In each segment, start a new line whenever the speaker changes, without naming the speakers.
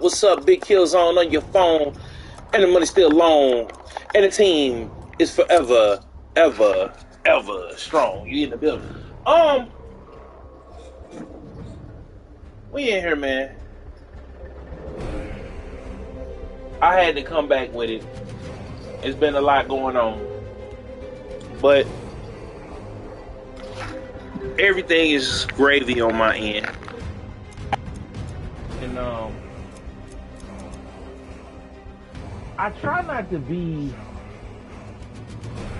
What's up? Big kills on your phone, and the money's still long, and the team is forever, ever, ever strong. You in the building? We in here, man. I had to come back with it. It's been a lot going on, but everything is gravy on my end, and I try not to be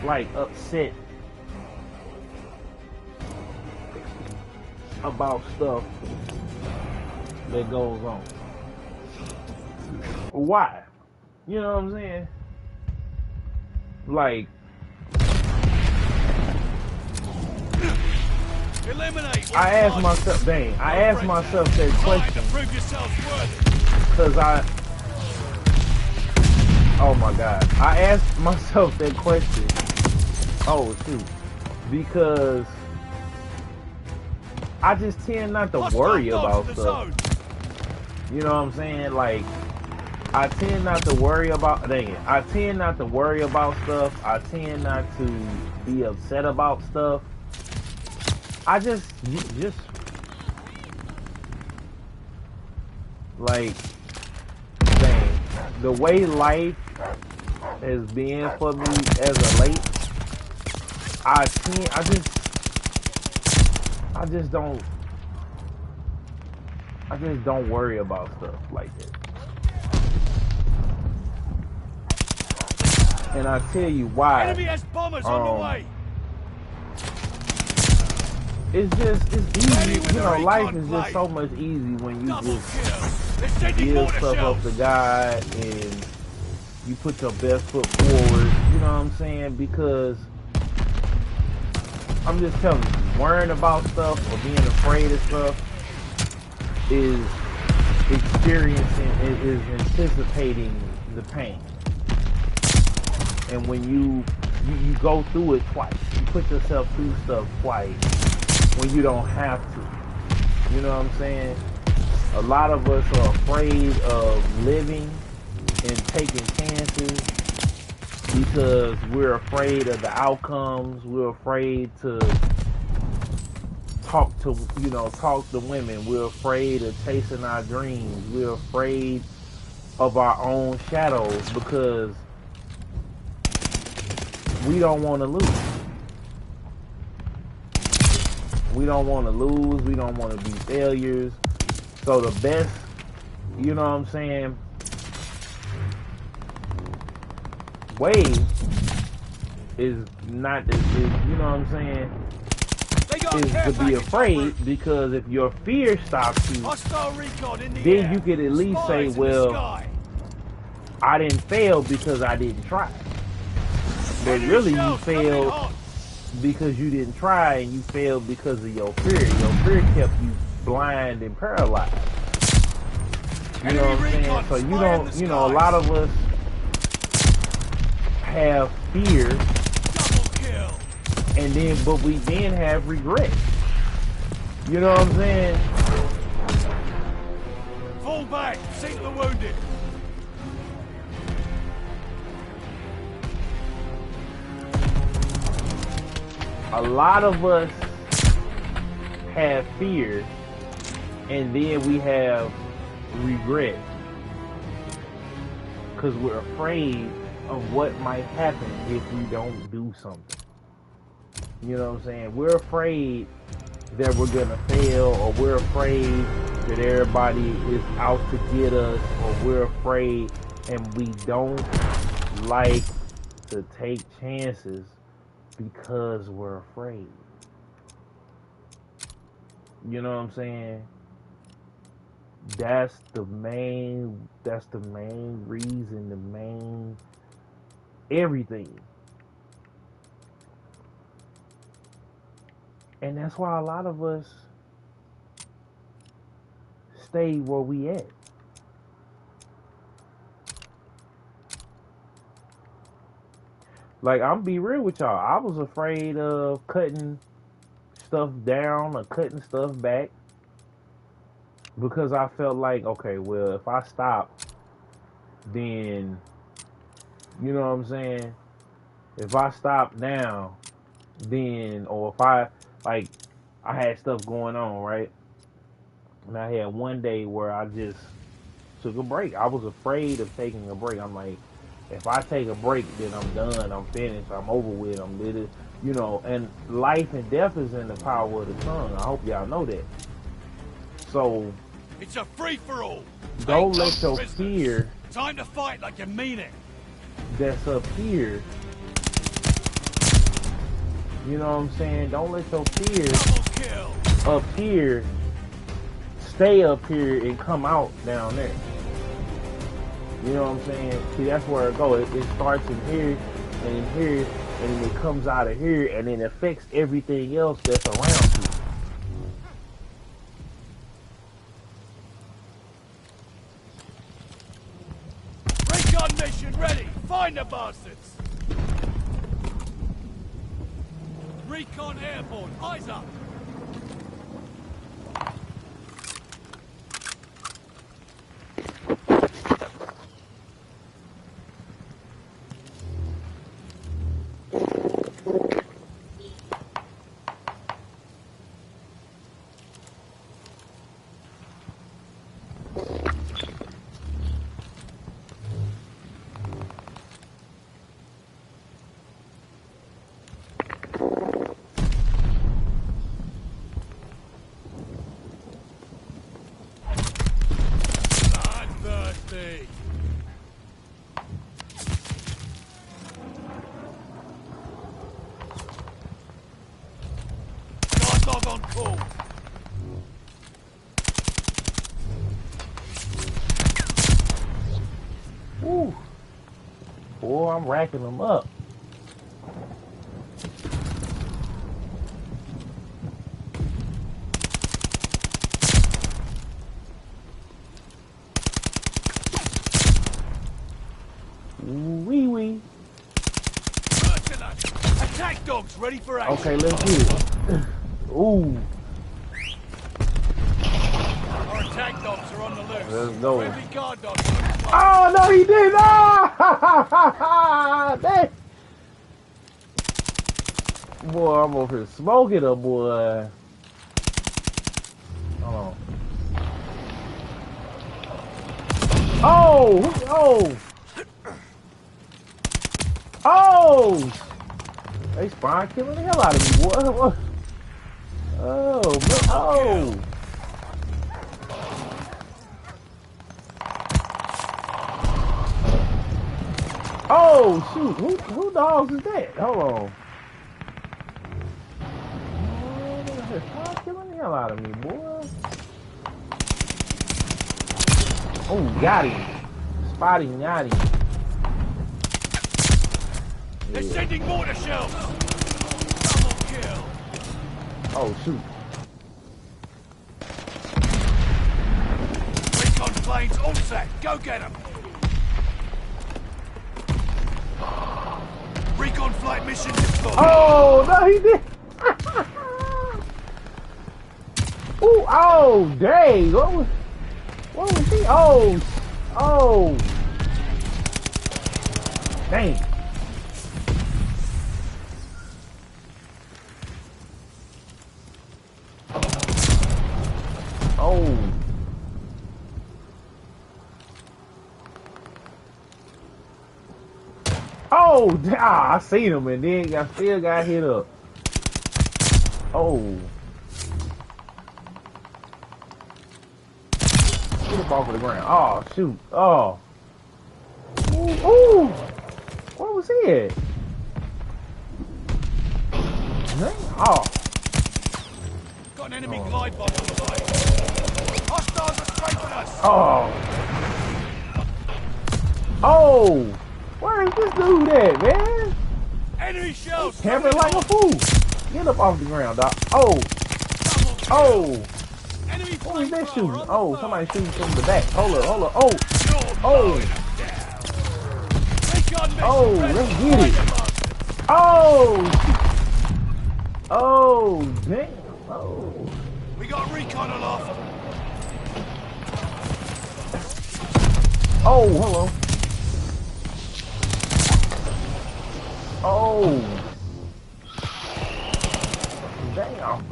like upset about stuff that goes on. Why? You know what I'm saying? Like, I asked myself, I asked myself that question because oh my God, I asked myself that question. Oh shoot, because I just tend not to worry about stuff. You know what I'm saying? Like, I tend not to worry about, I tend not to worry about stuff. I tend not to be upset about stuff. I just like, the way life has been for me as of late, I just don't worry about stuff like that. And I tell you why.
Enemy has bombers on the way.
It's easy. You know, life is just so much easy when you just give stuff up to God and you put your best foot forward. You know what I'm saying? Because I'm just telling you, worrying about stuff or being afraid of stuff is anticipating the pain. And when you go through it twice, you put yourself through stuff twice when you don't have to. You know what I'm saying? A lot of us are afraid of living and taking chances because we're afraid of the outcomes. We're afraid to talk to women. We're afraid of chasing our dreams. We're afraid of our own shadows because we don't want to lose. We don't want to lose. We don't want to be failures. So the best, you know what I'm saying, way is not, you know what I'm saying, is to be afraid, because if your fear stops you, then you could at least say, well, I didn't fail because I didn't try. But really you failed because you didn't try, and you failed because of your fear. Your fear kept you blind and paralyzed. You know what I'm saying? So you don't, you know, a lot of us have fear, and then, but we then have regret. You know what I'm saying?
Fall back, sink the wounded.
A lot of us have fear, and then we have regret because we're afraid of what might happen if we don't do something. You know what I'm saying? We're afraid that we're gonna fail, or we're afraid that everybody is out to get us, or we're afraid, and we don't like to take chances because we're afraid. You know what I'm saying? That's the main reason, the main everything. And that's why a lot of us stay where we at. Like, I'm be real with y'all. I was afraid of cutting stuff down or cutting stuff back because I felt like, okay, well, if I stop, then, you know what I'm saying? If I stop now, then, or if I, like, I had stuff going on, right? And I had one day where I just took a break. I was afraid of taking a break. I'm like, if I take a break, then I'm done. I'm finished. I'm over with. I'm lit. You know, and life and death is in the power of the tongue. I hope y'all know that. So,
it's a free-for-all.
Don't let your fear.
Time to fight like you mean it.
That's up here. You know what I'm saying? Don't let your fear up here stay up here and come out down there. You know what I'm saying? See, that's where it goes. It starts in here and in here, and then it comes out of here, and then affects everything else that's around you.
Recon mission ready. Find the bastards. Recon airborne. Eyes up. On call.
Woo. Boy, I'm racking them up. Wee wee.
Attack dogs ready for action.
Okay, let's do it. Ooh.
Our attack dogs are on the loose.
Let's go.
Friendly guard dogs.
Oh no, he did! Ah! Dang. Boy, I'm over here smoking a boy. Hold on. Oh! Oh! Oh! They spawn killing the hell out of me, boy. Oh, oh! Oh, shoot. Who dogs is that? Hold on. Oh, they're killing the hell out of me, boy. Oh, got him. Spotty got him.
They're sending mortar shells. Double kill.
Oh, shoot.
Recon planes all set. Go get them. Recon flight mission deployed.
Oh, no, he did. Ooh, oh, dang. What was he? Oh, oh. Dang. Oh. Oh, I seen him and then I still got hit up. Oh. Get up off of the ground. Oh, shoot. Oh. Ooh, ooh. Where was he at? Oh.
Got an enemy glide bomb on the way. Hostiles are scraping us.
Oh. Oh. Where is this dude at, man?
Enemy shells.
Camping like a fool. Get up off the ground, doc. Oh. Oh.
Enemy
What is that
flamethrower
shooting?
on the
Oh,
far.
somebody shooting from the back. Hold up, hold up. Oh. Oh.
Recon mission
Oh,
ready.
let's get it. Oh. Oh, damn. Oh.
We got recon aloft.
Oh, hello. Oh. Damn.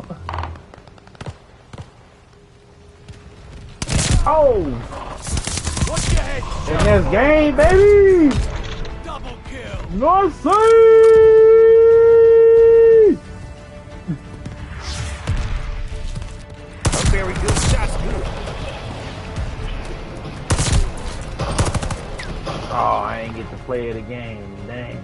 Oh.
Watch your head.
In this game, baby.
Double kill.
North Sea.
A very good. That's good.
Oh, I ain't get to play the game. Dang.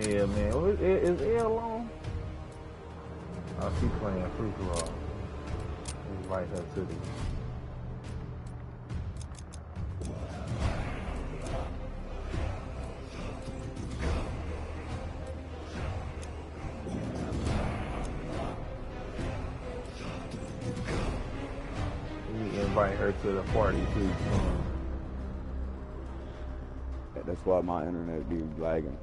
Yeah, man. Is L on? Oh, she's playing free for all. Invite her to the. Invite her to the party too.
That's why my internet be lagging.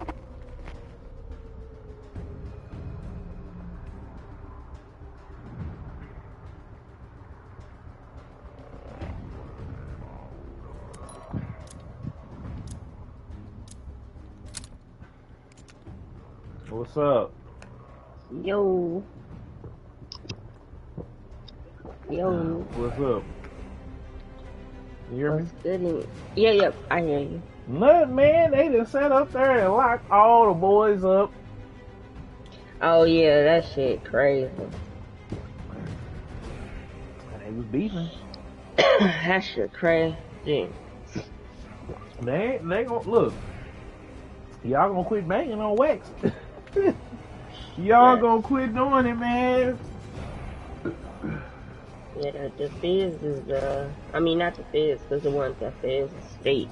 What's up?
Yo.
What's up? You hear me?
What's good? Yeah, I hear you.
Look, man, they just sat up there and locked all the boys up.
Oh yeah, that shit crazy.
And they was beefing.
That shit crazy.
They gonna look. Y'all gonna quit banging on wax. Y'all gonna quit doing it, man.
Yeah, the feds is I mean not the feds, because the ones that feds is state,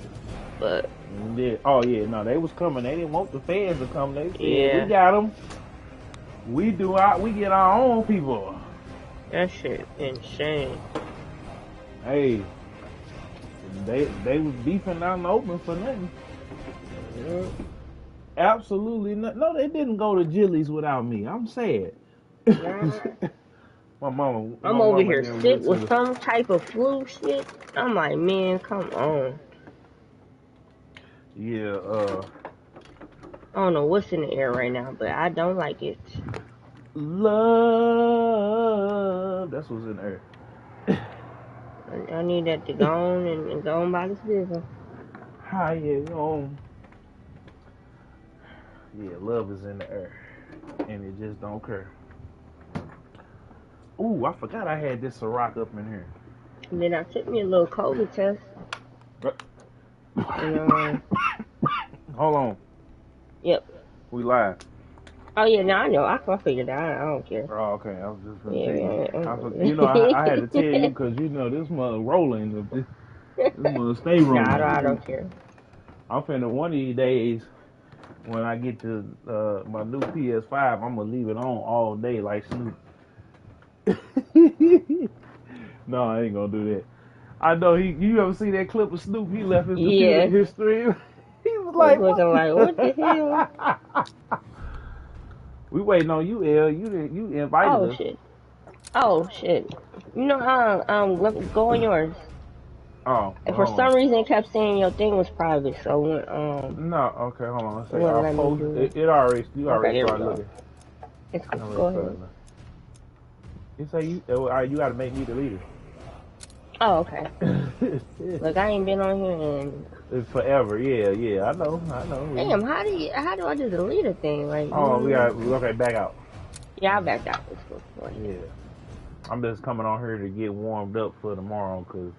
but
yeah. Oh yeah, no, they was coming. They didn't want the feds to come. They said,
yeah,
we got them. We get our own people.
that shit insane.
Hey, they was beefing out in the open for nothing.
Yeah.
Absolutely not. No, they didn't go to Jilly's without me. I'm sad. I'm
over here sick with some type of flu shit. I'm like, man, come on.
Yeah,
I don't know what's in the air right now, but I don't like it.
love. That's what's in there.
I need that to go on and go on by this business.
How you going? Yeah, love is in the air, and it just don't care. Ooh, I forgot I had this Ciroc up in here.
And then I took me a little COVID test. And,
hold on.
Yep.
We live.
Oh yeah, no, I know. I figured that. I don't care.
Oh, okay. I was just gonna
Yeah,
tell you.
yeah.
You know, I had to tell you because you know this mother rolling. This mother stay rolling.
No, I don't care.
I'm finna one of these days when I get to my new PS5, I'm gonna leave it on all day like Snoop. No, I ain't gonna do that. I know you ever see that clip of Snoop? He left his computer, his stream. He was like,
what the hell?
We waiting on you, L. You invited us.
Oh shit. You know go on yours.
Oh.
And for some reason, it kept saying your thing was private. So when
No, okay, hold on. Let's say
I'll
post it. You already started looking.
It's cool. Go ahead.
You say you got to make me the leader.
Oh, okay. Look, I ain't been on here in
it's forever. Yeah. I know.
Damn, how do I do the leader thing? Like,
okay, back out.
Yeah, I backed out. It's cool.
Yeah, I'm just coming on here to get warmed up for tomorrow because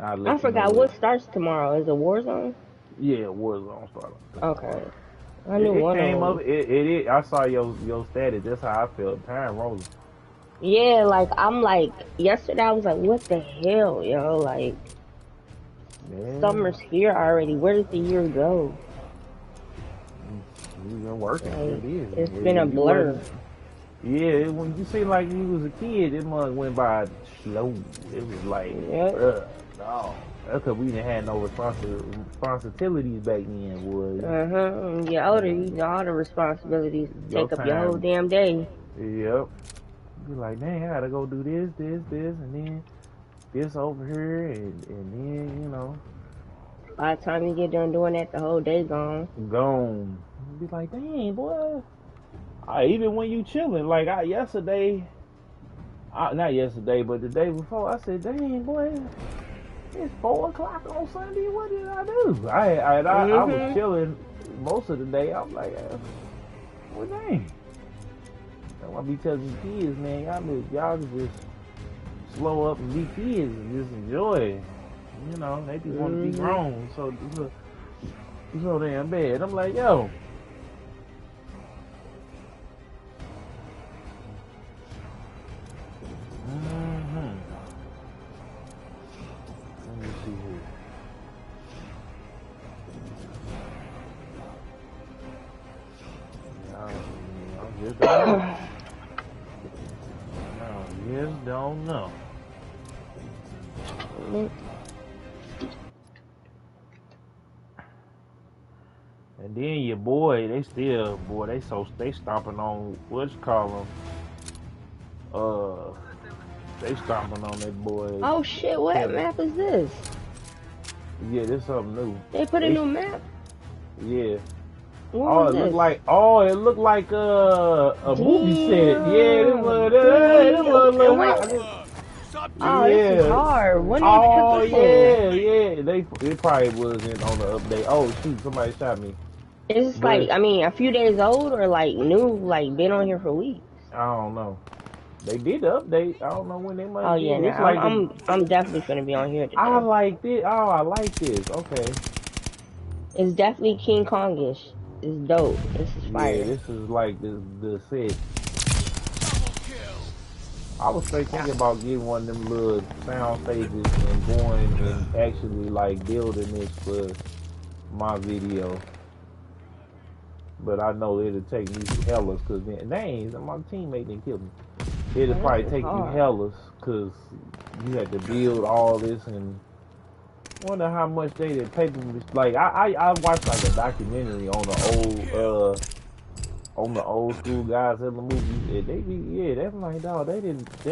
I forgot what starts tomorrow. Is it Warzone?
Yeah, Warzone starts.
Okay. I knew
it
one
came
of them.
up. It. I saw your status. That's how I felt. Time rolling.
Yeah, like I'm like yesterday. I was like, what the hell, yo? Like, summer's here already. Where did the year go?
You're working.
Like,
It's
been a blur.
Yeah, when you seem like you was a kid, it must went by slow. It was like, No. That's because we didn't have no responsibilities back then, boy.
When you're older, you got all the responsibilities take up your whole damn day.
Yep. Be like, dang, I gotta go do this, and then this over here, and then, you know.
By the time you get done doing that, the whole day gone.
Gone. Be like, dang, boy. Even when you chilling, like not yesterday, but the day before, I said, dang, boy, it's 4 o'clock on Sunday. What did I do? I was chilling most of the day. I'm like, well, dang. I be telling the kids, man, y'all just slow up and be kids and just enjoy it. You know, they just want to be grown, so damn bad. I'm like, yo. Let me see here. I just don't know. And then your boy, they stomping on what you call them. They stomping on that boy.
Oh shit! What map is this?
Yeah, this something new.
They put a new map.
Yeah.
What
it looked like a movie set. Yeah, this
this is hard. When did
they put this in? It probably wasn't on the update. Oh shoot, somebody shot me.
Is this like, I mean, a few days old or like new, like been on here for weeks?
I don't know. They did the update. I don't know when they might.
Oh yeah, I'm definitely gonna be on here today.
I like this. Oh, I like this. Okay.
It's definitely King Kongish. It's dope. This is fire.
Yeah, this is like the set. I was thinking about getting one of them little sound stages and going and actually like building this for my video. But I know it'll take me some hellas, cause then my teammate didn't kill me. It'll probably take me hellas, cause you had to build all this, and wonder how much they did pay me. Like I watched like a documentary on the old school Godzilla movies. That's like, dog, they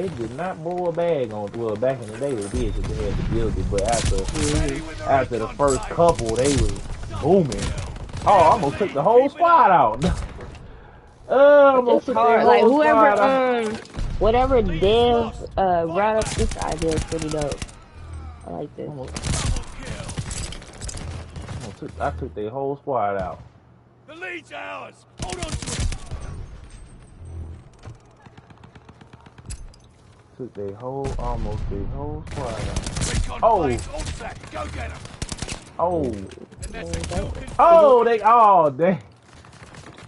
did not blow a bag on. Well, back in the day they did, cause they had to build it. But after the first couple, they was booming. Oh, I almost took the whole squad out. Almost took the whole
like whoever
squad out.
whatever Dev brought up this idea is pretty dope. I like this.
I took their whole squad out.
The lead's ours. Hold on to it.
Took almost their whole squad out.
Go get him.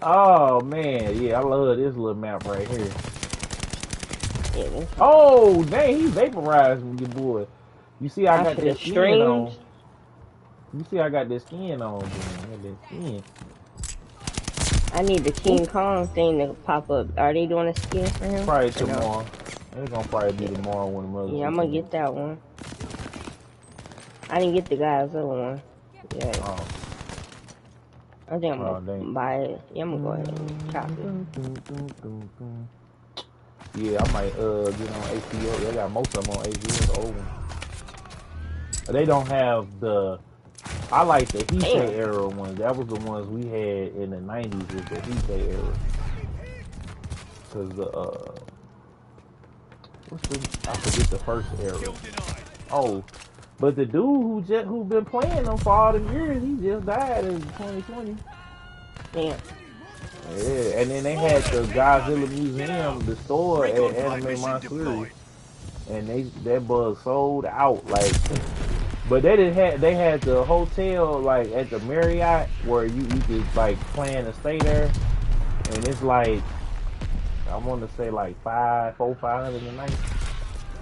Oh man, yeah, I love this little map right here.
Yeah,
oh dang, he vaporized me, your boy. You see, I got this skin on. You see, I got this skin on, man.
I need the King Kong thing to pop up. Are they doing a skin for him?
Probably tomorrow. It's gonna probably be tomorrow when the mother.
Yeah, I'm gonna get that one. I didn't get the Godzilla one. Yeah.
Oh.
I think I'm gonna buy it. Yeah, I'm gonna go ahead and chop it.
Yeah, I might get on HBO. They got most of them on HBO, the old one. They don't have the. I like the Heisei era ones. That was the ones we had in the 90s with the Heisei era. Cause I forget the first era. Oh, but the dude who been playing them for all the years, he just died in 2020.
Damn.
Yeah, and then they had the Godzilla Museum, the store at Anime Monster, and that buzz sold out like. But they had the hotel like at the Marriott where you could like plan to stay there, and it's like I want to say like $500 a night.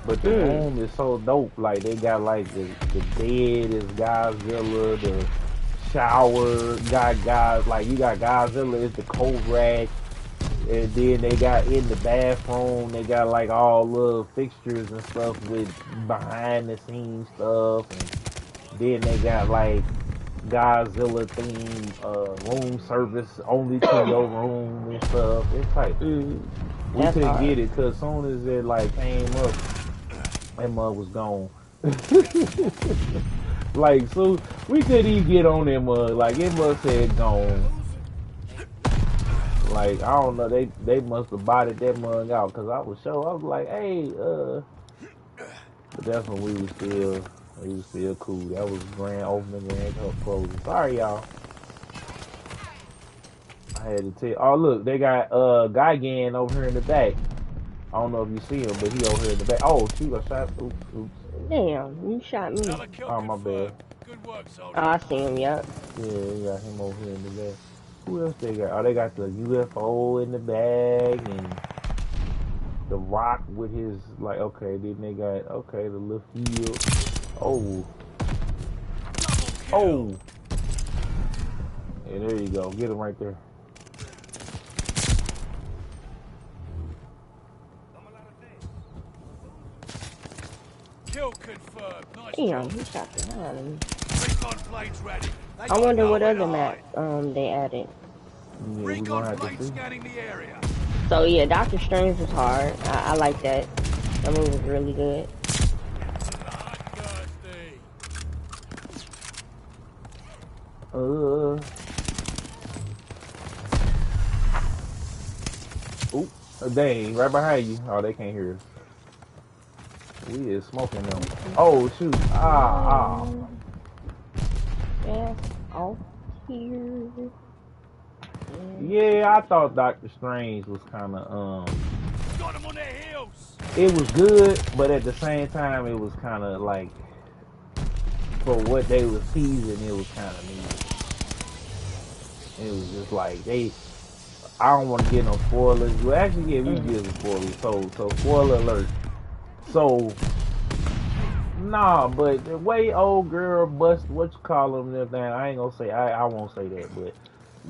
But the room is so dope. Like they got like the bed is Godzilla, the shower got guys like you got Godzilla is the cold rag, And then they got in the bathroom, they got like all little fixtures and stuff with behind the scenes stuff. And then they got like Godzilla themed room service only to your room and stuff. It's like we couldn't
hard.
get it because as soon as it like came up, that mug was gone. Like, so we couldn't even get on that mug. Like, it must have gone. Like, I don't know, they must have botted that mug out because I was like, hey, but that's when we was still cool. That was grand opening, grand closing. Sorry, y'all. I had to tell. Oh, look, they got Gigan over here in the back. I don't know if you see him, but he over here in the back. Oh, shoot, I shot. Oops.
Damn, you shot me.
Oh, my bad.
Good work,
Oh, I see him, yep.
Yeah, they got him over here in the back. Who else they got? Oh, they got the UFO in the bag and the Rock with his, like, okay, then they got, okay, the little field. Oh. Oh. Yeah, there you go. Get him right there.
Kill confirmed. Nice
Damn,
job.
he shot the hell out of me.
Recon planes ready. They
I
got
wonder what
nowhere
other
to
map
hide.
they added.
Yeah, we
Recon
gonna have to
planes
see.
scanning the area.
So yeah, Doctor Strange was hard. I like that. That movie was really good.
Bloodthirsty.
Oop, dang, right behind you. Oh, they can't hear us. We is smoking them. Oh, shoot.
Yeah, off here.
Yeah, I thought Doctor Strange was kind of,
Got them on their heels.
it was good, but at the same time, it was kind of like, for what they was teasing, it was kind of neat. It was just like, I don't want to get no spoilers. Well, actually, yeah, we can get some spoilers. So spoiler alert. So, nah, but the way old girl bust, what you call them, and everything, I ain't gonna say, I won't say that, but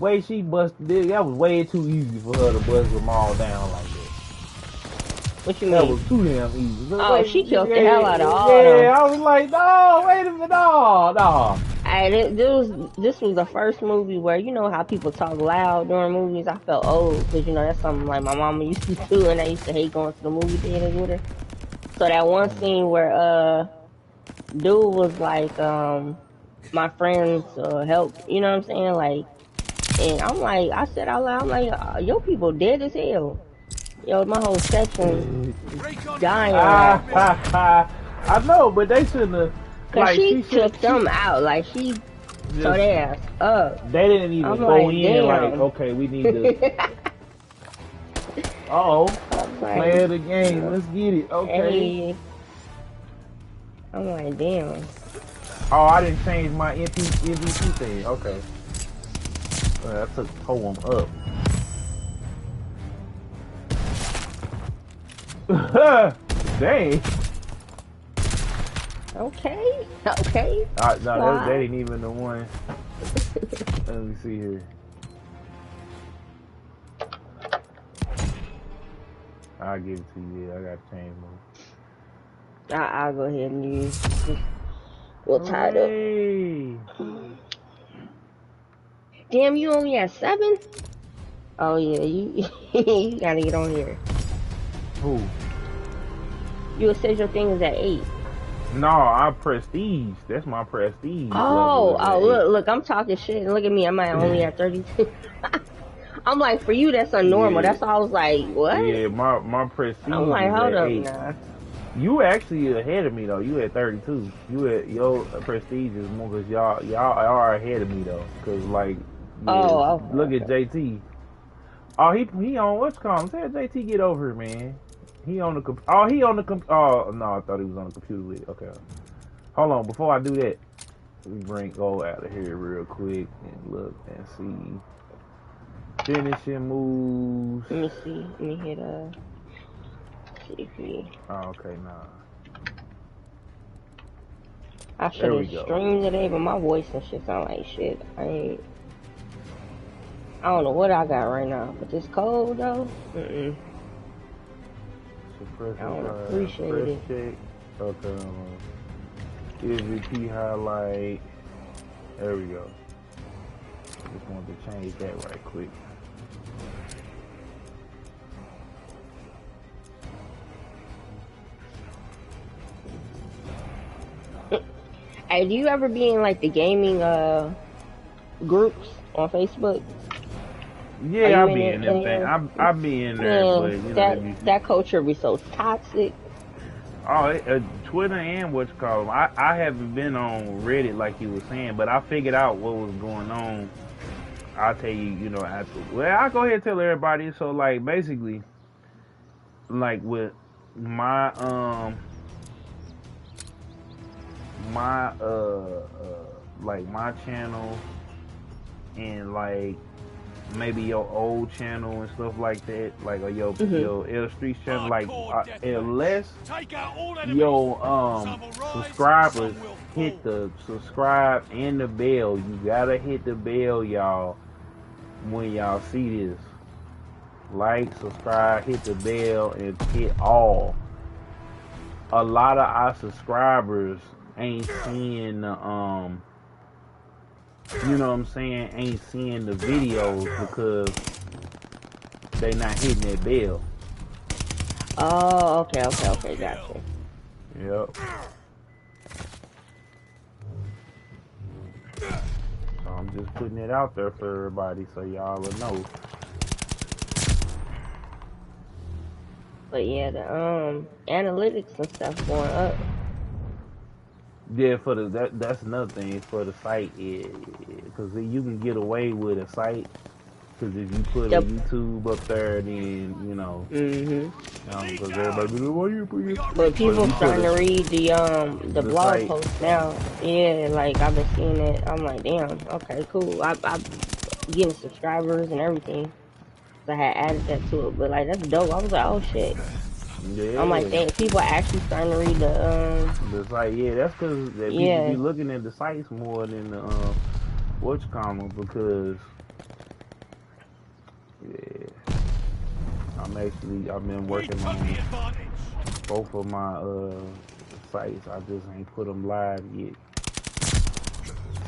way she busted, that was way too easy for her to bust them all down like that.
What you
That
mean?
was too damn easy.
Oh, she killed the hell out of all of
Yeah,
them.
I was like, no, wait a minute, no.
Hey, this was the first movie where, you know how people talk loud during movies. I felt old because, you know, that's something like my mama used to do, and I used to hate going to the movie theaters with her. So that one scene where dude was like my friend's help, you know what I'm saying? Like, and I'm like, I said out loud, I'm like, your people dead as hell. Yo, my whole section dying.
I know, but they shouldn't have.
Cause
Like,
she took them out, like she tore their ass up.
They didn't even
I'm
go
like,
in
damn.
like, okay, we need to. Play the game. Let's get it. Okay.
Hey. I'm like, damn.
Oh, I didn't change my MVP thing. Okay. I took poem up. Dang.
Okay.
No, that ain't even the one. Let me see here. I'll give it to you. Yeah, I gotta change mine.
I'll go ahead and use. We'll tie it up. Damn, you only at 7? Oh yeah, you you gotta get on here.
Who?
You said your thing is at 8.
No, I prestige. That's my prestige.
Look, I'm talking shit. Look at me, I'm only at 32. I'm like, for you, that's a normal. Yeah. That's all I was like, what?
Yeah, my prestige.
I'm like, hold up
8.
now.
You actually ahead of me though. You at 32. You at your prestige is more because y'all are ahead of me though. Cause like, yeah, look at JT. Oh, he on what's called? Tell JT get over here, man. He on the oh no, I thought he was on the computer with it. Okay, hold on. Before I do that, let me go out of here real quick and look and see finishing moves.
Let me see. Let me hit CP.
Oh, okay, nah.
I should have streamed today, but my voice and shit sound like shit. I ain't. I don't know what I got right now, but this cold though. I don't appreciate it.
Check. Okay. EVP highlight. There we go. Just wanted to change that right quick.
Hey, do you ever be in like the gaming groups on Facebook?
Yeah, I be in them things. I be in there, but you know,
that culture be so toxic.
Oh, Twitter and what's called. I haven't been on Reddit like you were saying, but I figured out what was going on. I'll tell you, you know, after. Well, I'll go ahead and tell everybody. So, like, basically, like with my like my channel and like maybe your old channel and stuff like that, like or your L Streets channel, like unless your subscribers hit the subscribe and the bell, you gotta hit the bell, y'all, when y'all see this. Like, subscribe, hit the bell, and hit all. A lot of our subscribers ain't seeing the you know what I'm saying, ain't seeing the videos because they not hitting that bell.
Oh, okay, gotcha.
Yep. So I'm just putting it out there for everybody so y'all will know.
But yeah, the analytics and stuff going up.
Yeah, for the that's another thing for the site, because you can get away with a site. Because if you put a YouTube up there, then you know. Because everybody be like, "Why you put your?"
But people starting to read the blog site posts now. Yeah, like I've been seeing it. I'm like, damn, okay, cool. I'm getting subscribers and everything. So I had added that to it, but like that's dope. I was like, oh shit.
Yeah.
I'm like, dang, people are actually starting to read
the site. Yeah, that's because people be looking at the sites more than the whatchamacallit, because I've been working on both of my sites. I just ain't put them live yet.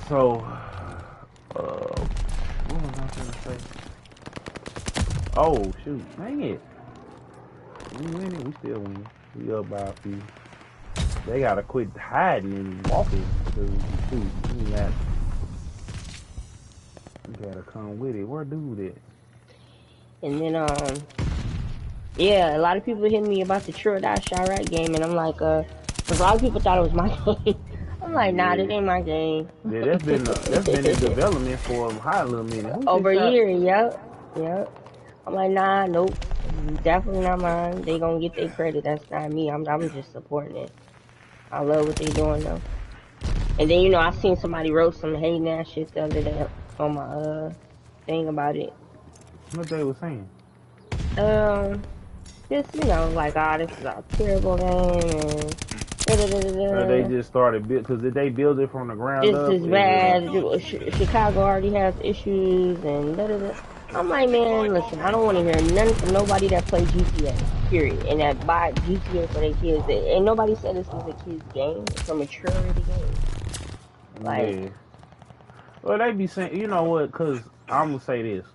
So what was I gonna say? Oh shoot, dang it. We winning, we still winning. We up by a few. They gotta quit hiding and walking, because shoot, we gotta come with it. Where dude at?
And then yeah, a lot of people hit me about the True or Die Chirac game, and I'm like, because a lot of people thought it was my game. I'm like, nah, this ain't my game.
Yeah, that's been in development for a hot little minute.
Over a year, yep. I'm like, nah, nope, definitely not mine. They gonna get their credit. That's not me. I'm just supporting it. I love what they doing though. And then, you know, I seen somebody wrote some hating ass shit the other day on my thing about it.
What they was saying?
Just, you know, like, this is a terrible game, and
they just started because did they build it from the ground up?
This is bad. Chicago already has issues, and I'm like, man, listen, I don't want to hear nothing from nobody that plays GTA, period, and that buy GTA for their kids. And nobody said this was a kid's game. It's a maturity game. Like,
yeah. Well, they be saying, you know what? Because I'm gonna say this.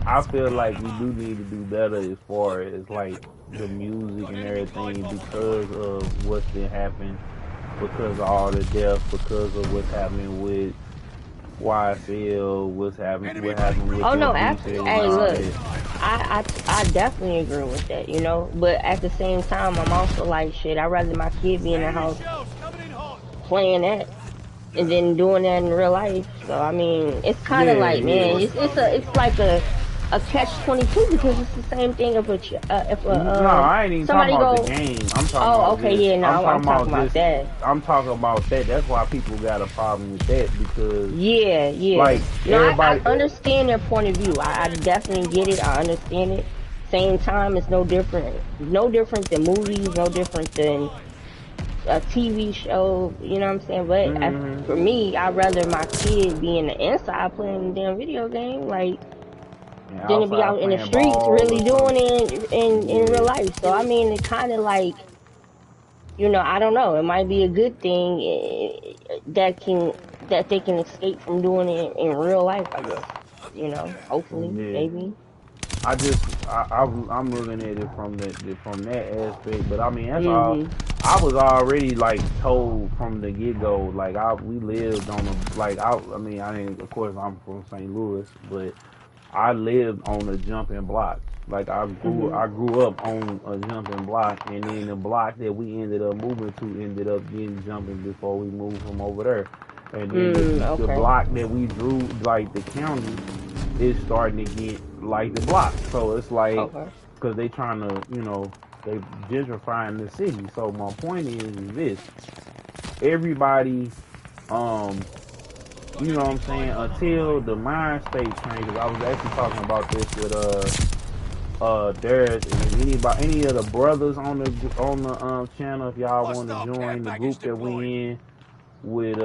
I feel like we do need to do better as far as like the music and everything, because of what's been happening, because of all the deaths, because of what's happening with YSL, what happened with
oh no, absolutely. Hey, look, I definitely agree with that, you know, but at the same time, I'm also like, shit, I'd rather my kid be in the house playing that and then doing that in real life. So I mean, it's kind of like, man, it's like a catch-22, because it's the same thing if
no, I ain't even talking about the game. I'm talking about
okay,
this.
yeah, no, I'm talking about that.
I'm talking about that. That's why people got a problem with that, because
yeah,
like everybody,
I understand their point of view. I definitely get it. I understand it. Same time, it's no different. No different than movies. No different than a TV show, you know what I'm saying? But for me, I'd rather my kid be in the inside playing the damn video game, like,
And
than to be
outside
out in the
playing
streets
ball or
really doing
something.
it in real
Yeah.
life. So I mean, it kind of like, you know, I don't know. It might be a good thing that they can escape from doing it in real life, I guess. You know, hopefully,
Yeah.
maybe.
I'm looking at it from that aspect, but I mean that's all.
Mhm.
I was already like told from the get go, like we lived on a I mean I didn't, of course I'm from St. Louis, but I lived on a jumping block. Like
Mhm.
I grew up on a jumping block, and then the block that we ended up moving to ended up getting jumping before we moved from over there. And then the
Okay.
block that we drew, like the county, is starting to get like the block. So it's like,
Okay.
because they trying to, they gentrifying the city. So my point is this: everybody, um, you know what I'm saying, until the mind state changes. I was actually talking about this with there's any of the brothers on the channel, if y'all want to
Hostile care
join the
package
group that
deployed.
we in with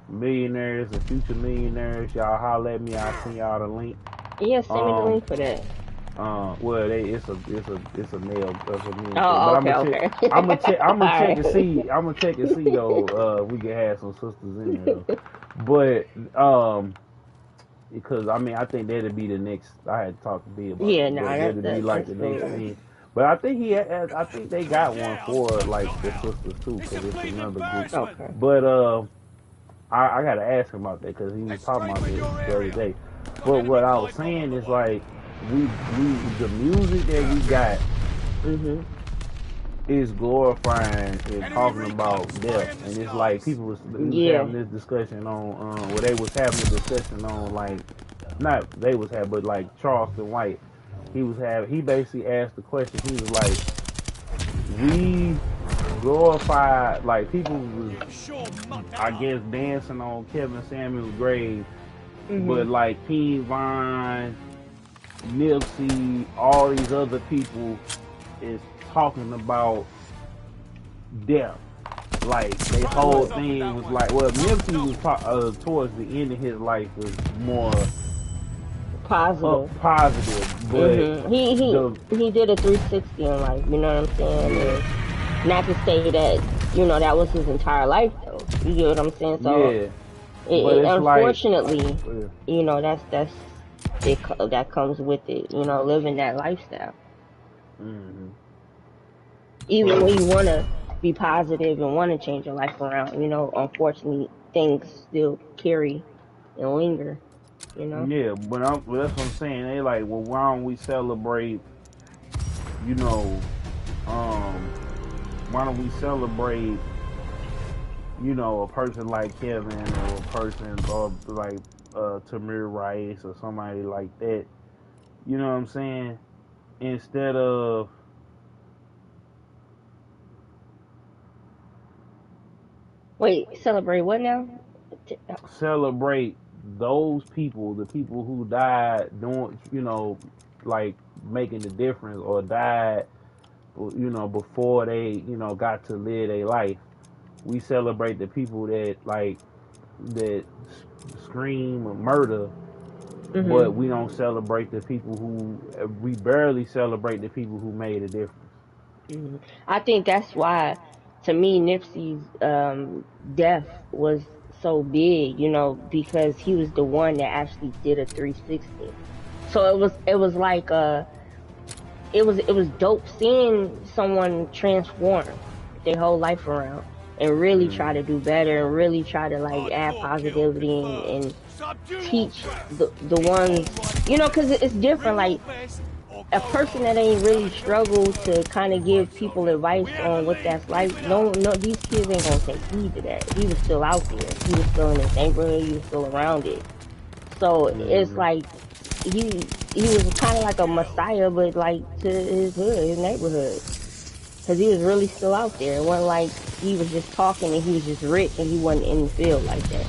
millionaires and future millionaires, y'all holler at me, I'll send y'all the link.
Yeah, send me the
um
link for that.
well, it's a male, that's a men thing.
Oh,
But
okay, okay.
I'm gonna check and
Alright.
see. I'm gonna check and see though. We can have some sisters in there though. But because I mean I think that'd be the next. I had to talk to B about
Yeah,
it,
nah,
but that'd be like
that's
the next
cool.
thing. But I think I think they got one
Yeah,
for
I'll
like
knock
the
out.
sisters too,
It's a
because it's
bleeding
another group.
embarrassment.
Okay.
But I gotta ask him about that because he was
Let's
talking
trade
about
with
this
your
the other
area.
day.
Got an
But
enemy
what I was
glide bomb on
saying
the
is
way.
like the music that we got
Mhm.
is glorifying and
Enemy
talking
recon
about
spy
death,
in the
and it's like
skies.
we was
Yeah.
having this discussion on well they was having a discussion on like not they was having but like Charleston White, he basically asked the question. He was like, we glorify, like people was
I'm sure muck that
I
up.
guess dancing on Kevin Samuel's grave, but
Mhm.
like King Von, Nipsey, all these other people is talking about death. Like they
Try and put
whole
something
thing
that
was
way.
like, well, Nipsey
Go.
was towards the end of his life was more up
Positive.
positive, but
Mhm. He
the
he did a 360 in life. You know what I'm saying?
yeah,
And not to say that that was his entire life though. You get what I'm saying? So
yeah, but it's like,
unfortunately,
yeah,
that comes with it. Living that lifestyle.
mm-hmm.
Even
So
when you want to be positive and want to change your life around, unfortunately, things still carry and linger. You know.
yeah, but that's what I'm saying. They like, well, why don't we celebrate? You know, um, why don't we celebrate? A person like Kevin or a person or like Tamir Rice or somebody like that. You know what I'm saying? Instead of
Wait, celebrate what now?
celebrate those people, the people who died doing, like making the difference or died, before they, got to live their life. We celebrate the people that that scream murder, but
Mhm.
we don't celebrate the people we barely celebrate the people who made a difference.
Mhm. I think that's why, to me, Nipsey's death was so big. Because he was the one that actually did a 360. So it was like it was dope seeing someone transform their whole life around and really try
Mm.
to do better and really try to like add
Hardcore kill
positivity
confirmed.
and
Subdue all
teach
threats.
the
Keep on
ones,
running.
because it's different.
Bring your
Like
best or
a
go
person that
home.
ain't
Have
really
a job to
struggled
do.
to kind of
We've
give
worked so
people
hard.
advice
We have the
on what
lead.
that's like.
Keep it up.
No, no, these kids ain't gonna take heed to that. He was still out there. He was still in his neighborhood. He was still around it. So it's
Mm.
like he was kind of like a messiah, but like to his hood, his neighborhood, because he was really still out there. It wasn't like he was just talking and he was just rich and he wasn't in the field like that.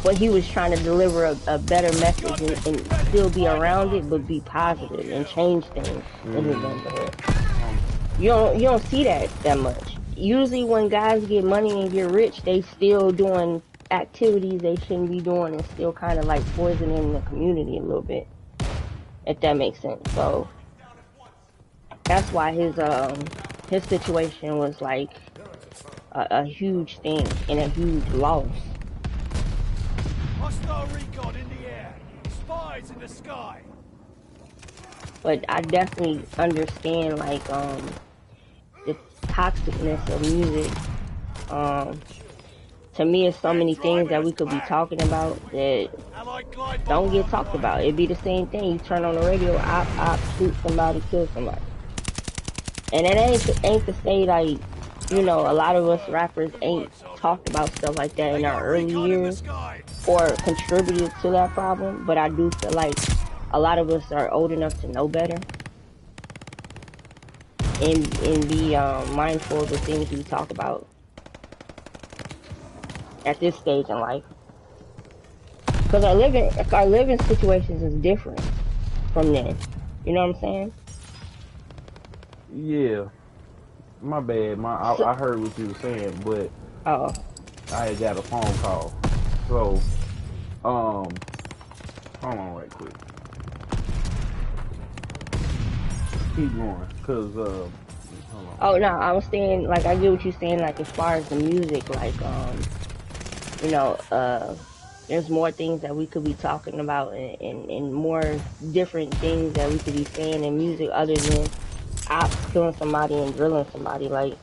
But he was trying to deliver a better message
Gun missions
and
ready.
still be
Find the
around it, but
bastards.
be
Double
positive and
kill.
change things in his
Mm.
neighborhood.
Um,
You don't see that much. usually when guys get money and get rich, they still doing activities they shouldn't be doing and still kind of like poisoning the community a little bit, if that makes sense. So that's why his situation was like a huge thing and a huge loss.
Hostile recon in the air. Spies in the sky.
But I definitely understand like the toxicness of music. To me, it's so many things that we could be talking about that don't get talked about. It'd be the same thing. You turn on the radio, I shoot somebody, kill somebody. And it ain't to say like, you know, a lot of us rappers ain't talked about stuff like that in our early years or contributed to that problem, but I do feel like a lot of us are old enough to know better and be mindful of the things we talk about at this stage in life. Because our living situations is different from then. You know what I'm saying?
Yeah. My bad. I heard what you were saying, but I had got a phone call. So, hold on right quick. Keep going, cause hold on.
Oh no, I was saying like I get what you're saying, like as far as the music, like you know, there's more things that we could be talking about and more different things that we could be saying in music other than ops killing somebody and drilling somebody, like.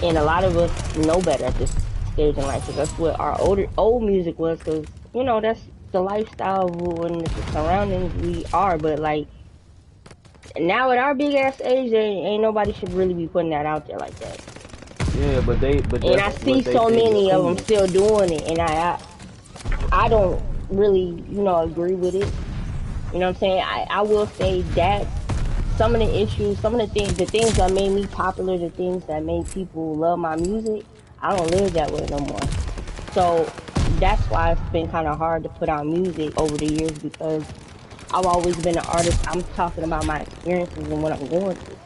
And a lot of us know better at this stage in life, because that's what our old music was, because, you know, that's the lifestyle and the surroundings we are, but, like, now at our big-ass age, ain't nobody should really be putting that out there like that.
Yeah, but
and I see so many of them still doing it, and I don't really, you know, agree with it. You know what I'm saying? I will say that some of the issues, some of the things that made me popular, the things that made people love my music, I don't live that way no more. So that's why it's been kind of hard to put out music over the years, because I've always been an artist. I'm talking about my experiences and what I'm going through.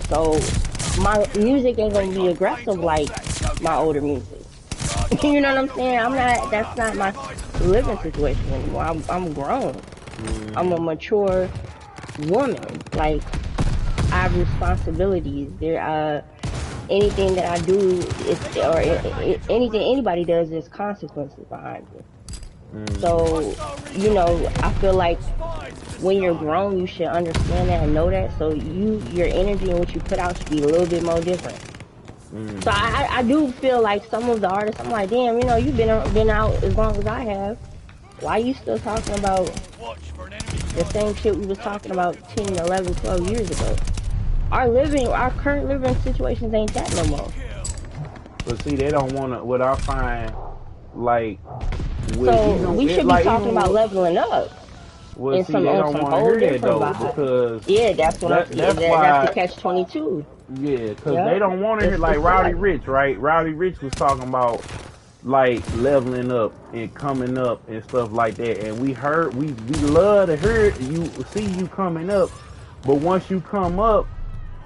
So my music ain't gonna be aggressive like my older music. You know what I'm saying? That's not my living situation anymore. I'm grown. I'm a mature woman. Like, I have responsibilities. Anything that I do anything anybody does, there's consequences behind it. So, you know, I feel like when you're grown, you should understand that and know that. So your energy and what you put out should be a little bit more different. So I do feel like some of the artists, I'm like, damn, you know, you've been out as long as I have. Why you still talking about the same shit we was talking about 10, 11, 12 years ago? Our current living situations ain't that no more.
But see, they don't want to, what I find, like,
so we should be talking about leveling up.
Well, see, they don't want to hear that, though, because...
Yeah, that's what that's the catch-22.
Yeah, because they don't want to hear, like, Rowdy Rich, right? Rowdy Rich was talking about, like, leveling up and coming up and stuff like that. And we love to hear you, see you coming up. But once you come up,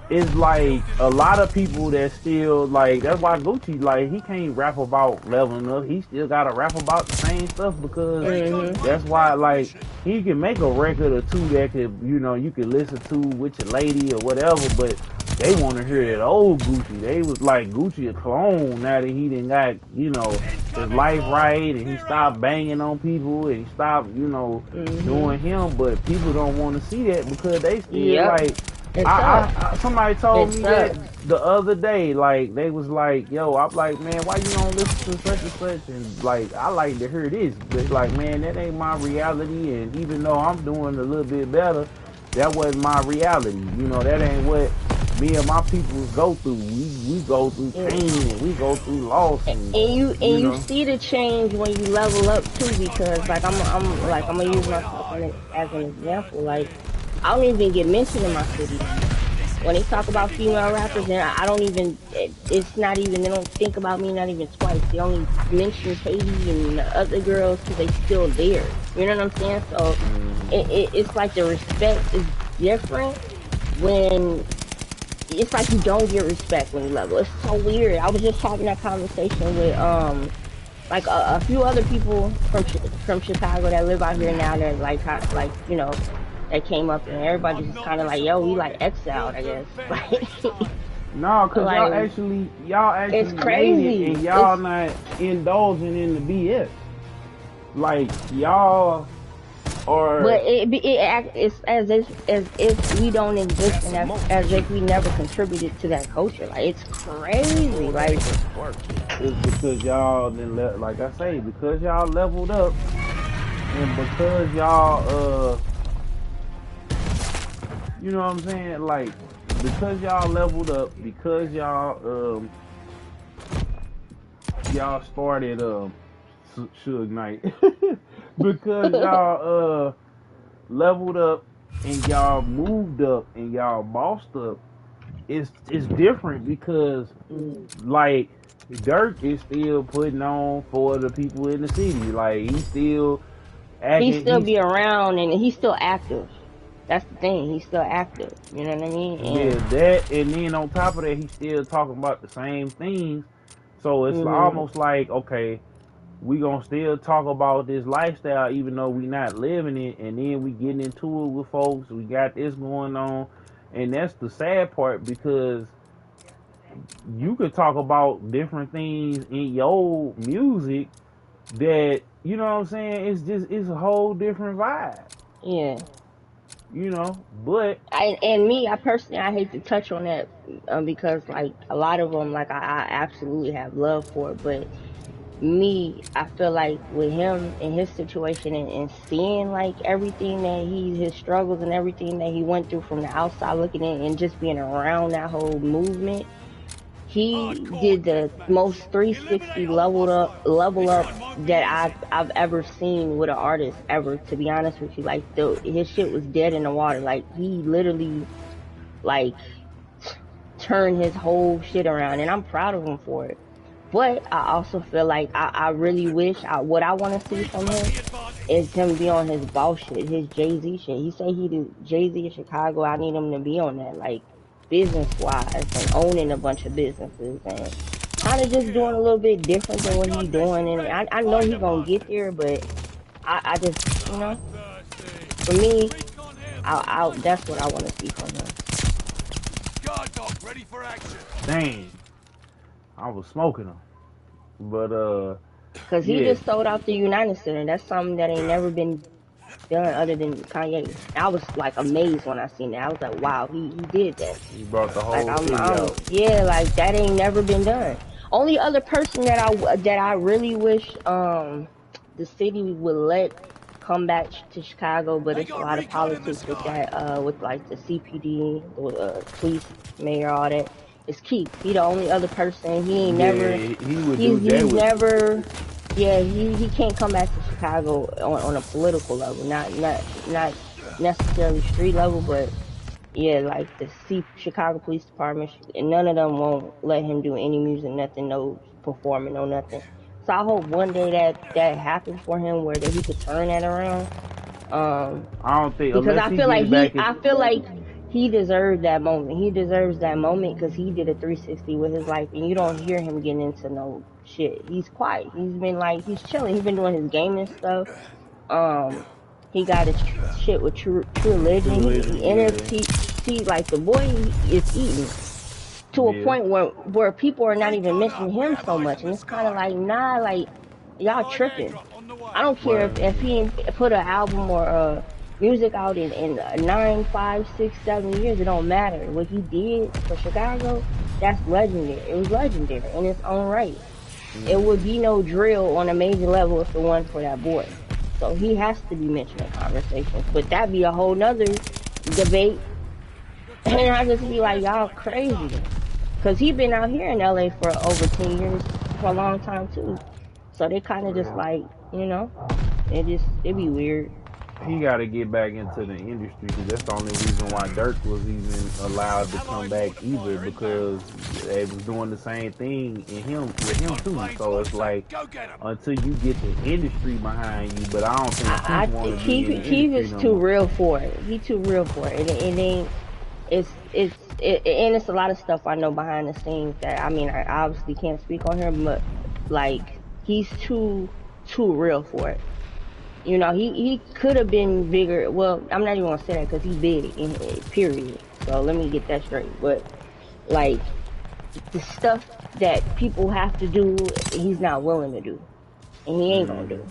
it's like a lot of people that still, like, that's why Gucci, like, he can't rap about leveling up. He still got to rap about the same stuff, because that's why, like, he can make a record or two that could, you know, you could listen to with your lady or whatever, but they want to hear that old Gucci. They was like, Gucci a clone now that he done got, you know, his life right, and he stopped banging on people, and he stopped, you know, doing him, but people don't want to see that because they still, like, somebody told me that the other day, like, they was like, yo, I'm like, man, why you don't listen to such and such? And, like, I like to hear this, but, like, man, that ain't my reality, and even though I'm doing a little bit better, that wasn't my reality. You know, that ain't what me and my people go through. We go through pain, and we go through loss. And
you see the change when you level up, too, because, like, I'm gonna use myself as an example. Like, I don't even get mentioned in my city. When they talk about female rappers, and I don't even, it's not even, they don't think about me, not even twice. They only mention Katie and the other girls because they still there. You know what I'm saying? So it's like the respect is different when it's like you don't get respect when you level. It's so weird. I was just having that conversation with like a few other people from Chicago that live out here now that like you know, that came up and everybody's just kind of like, yo, we like exiled, I guess. Like,
no, cause
like,
y'all actually
it's crazy,
made it and y'all not indulging in the BS. Like y'all are.
But it's as if we don't exist and as if we never contributed to that culture. Like it's crazy. Like
it's because y'all then like I say, because y'all leveled up and because y'all you know what I'm saying? Like because y'all leveled up, because y'all y'all started Suge Knight. Because y'all leveled up and y'all moved up and y'all bossed up, it's different because like Dirk is still putting on for the people in the city. Like he's still acting,
he still be around and he's still active. That's the thing, he's still active. You know what I mean? And
yeah, that, and then on top of that, he's still talking about the same things. So it's almost like, okay, we gonna still talk about this lifestyle even though we not living it, and then we getting into it with folks. We got this going on, and that's the sad part because you could talk about different things in your music that, you know what I'm saying, it's a whole different vibe.
yeah.
You know, but
I personally, I hate to touch on that because like a lot of them, like I absolutely have love for it, but me, I feel like with him and his situation and seeing like everything that his struggles and everything that he went through from the outside looking in and just being around that whole movement, he did the most 360 level up that I've ever seen with an artist ever, to be honest with you. Like his shit was dead in the water. Like he literally like turned his whole shit around, and I'm proud of him for it. But I also feel like I really wish what I want to see from him is him be on his boss shit, his Jay-Z shit. He say he do Jay-Z in Chicago. I need him to be on that, like business-wise and owning a bunch of businesses and kind of just doing a little bit different than what he's doing. And I know he's gonna get there, but I just, you know, for me, that's what I want to see from him.
Ready for action.
dang, I was smoking them, but
Cause he just sold out the United Center. That's something that ain't never been done other than Kanye. I was like amazed when I seen that. I was like, wow, he did that.
he brought the whole
Like
city out.
yeah, like that ain't never been done. Only other person that I really wish the city would let come back to Chicago, but it's a lot of politics with that with like the CPD, the police mayor, all that. It's Keith. He the only other person. He ain't never.
He would
He's
do that.
Never. Yeah, he can't come back to Chicago on a political level, not necessarily street level, but yeah, like the Chicago Police Department, and none of them won't let him do any music, nothing, no performing, no nothing. So I hope one day that happens for him, where that he could turn that around.
I don't think,
because I feel like he deserved that moment. He deserves that moment because he did a 360 with his life, and you don't hear him getting into no shit. He's quiet. He's been like, he's chilling. He's been doing his gaming stuff. He got his shit with True Religion. NFT, like the boy is eating to a point where people are not even mentioning him so much, and it's kind of like, nah, like y'all tripping. I don't care if he put an album or music out in 9, 5, 6, 7 years. It don't matter. What he did for Chicago, that's legendary. It was legendary in its own right. It would be no drill on a major level if it wasn't for that boy. So he has to be mentioned in conversations. But that'd be a whole nother debate. And I just be like, y'all crazy. Because he been out here in LA for over 10 years, for a long time too. So they kind of just like, you know, it be weird.
He got to get back into the industry because that's the only reason why Dirk was even allowed to come back either, because they was doing the same thing with him too. So it's like until you get the industry behind you, but I don't think
he was too real for it. He too real for it. and it's a lot of stuff I know behind the scenes that I mean I obviously can't speak on him, but like he's too real for it. You know, he could have been bigger. Well, I'm not even gonna say that because he's big in period. So let me get that straight. But like the stuff that people have to do, he's not willing to do, and he ain't gonna do.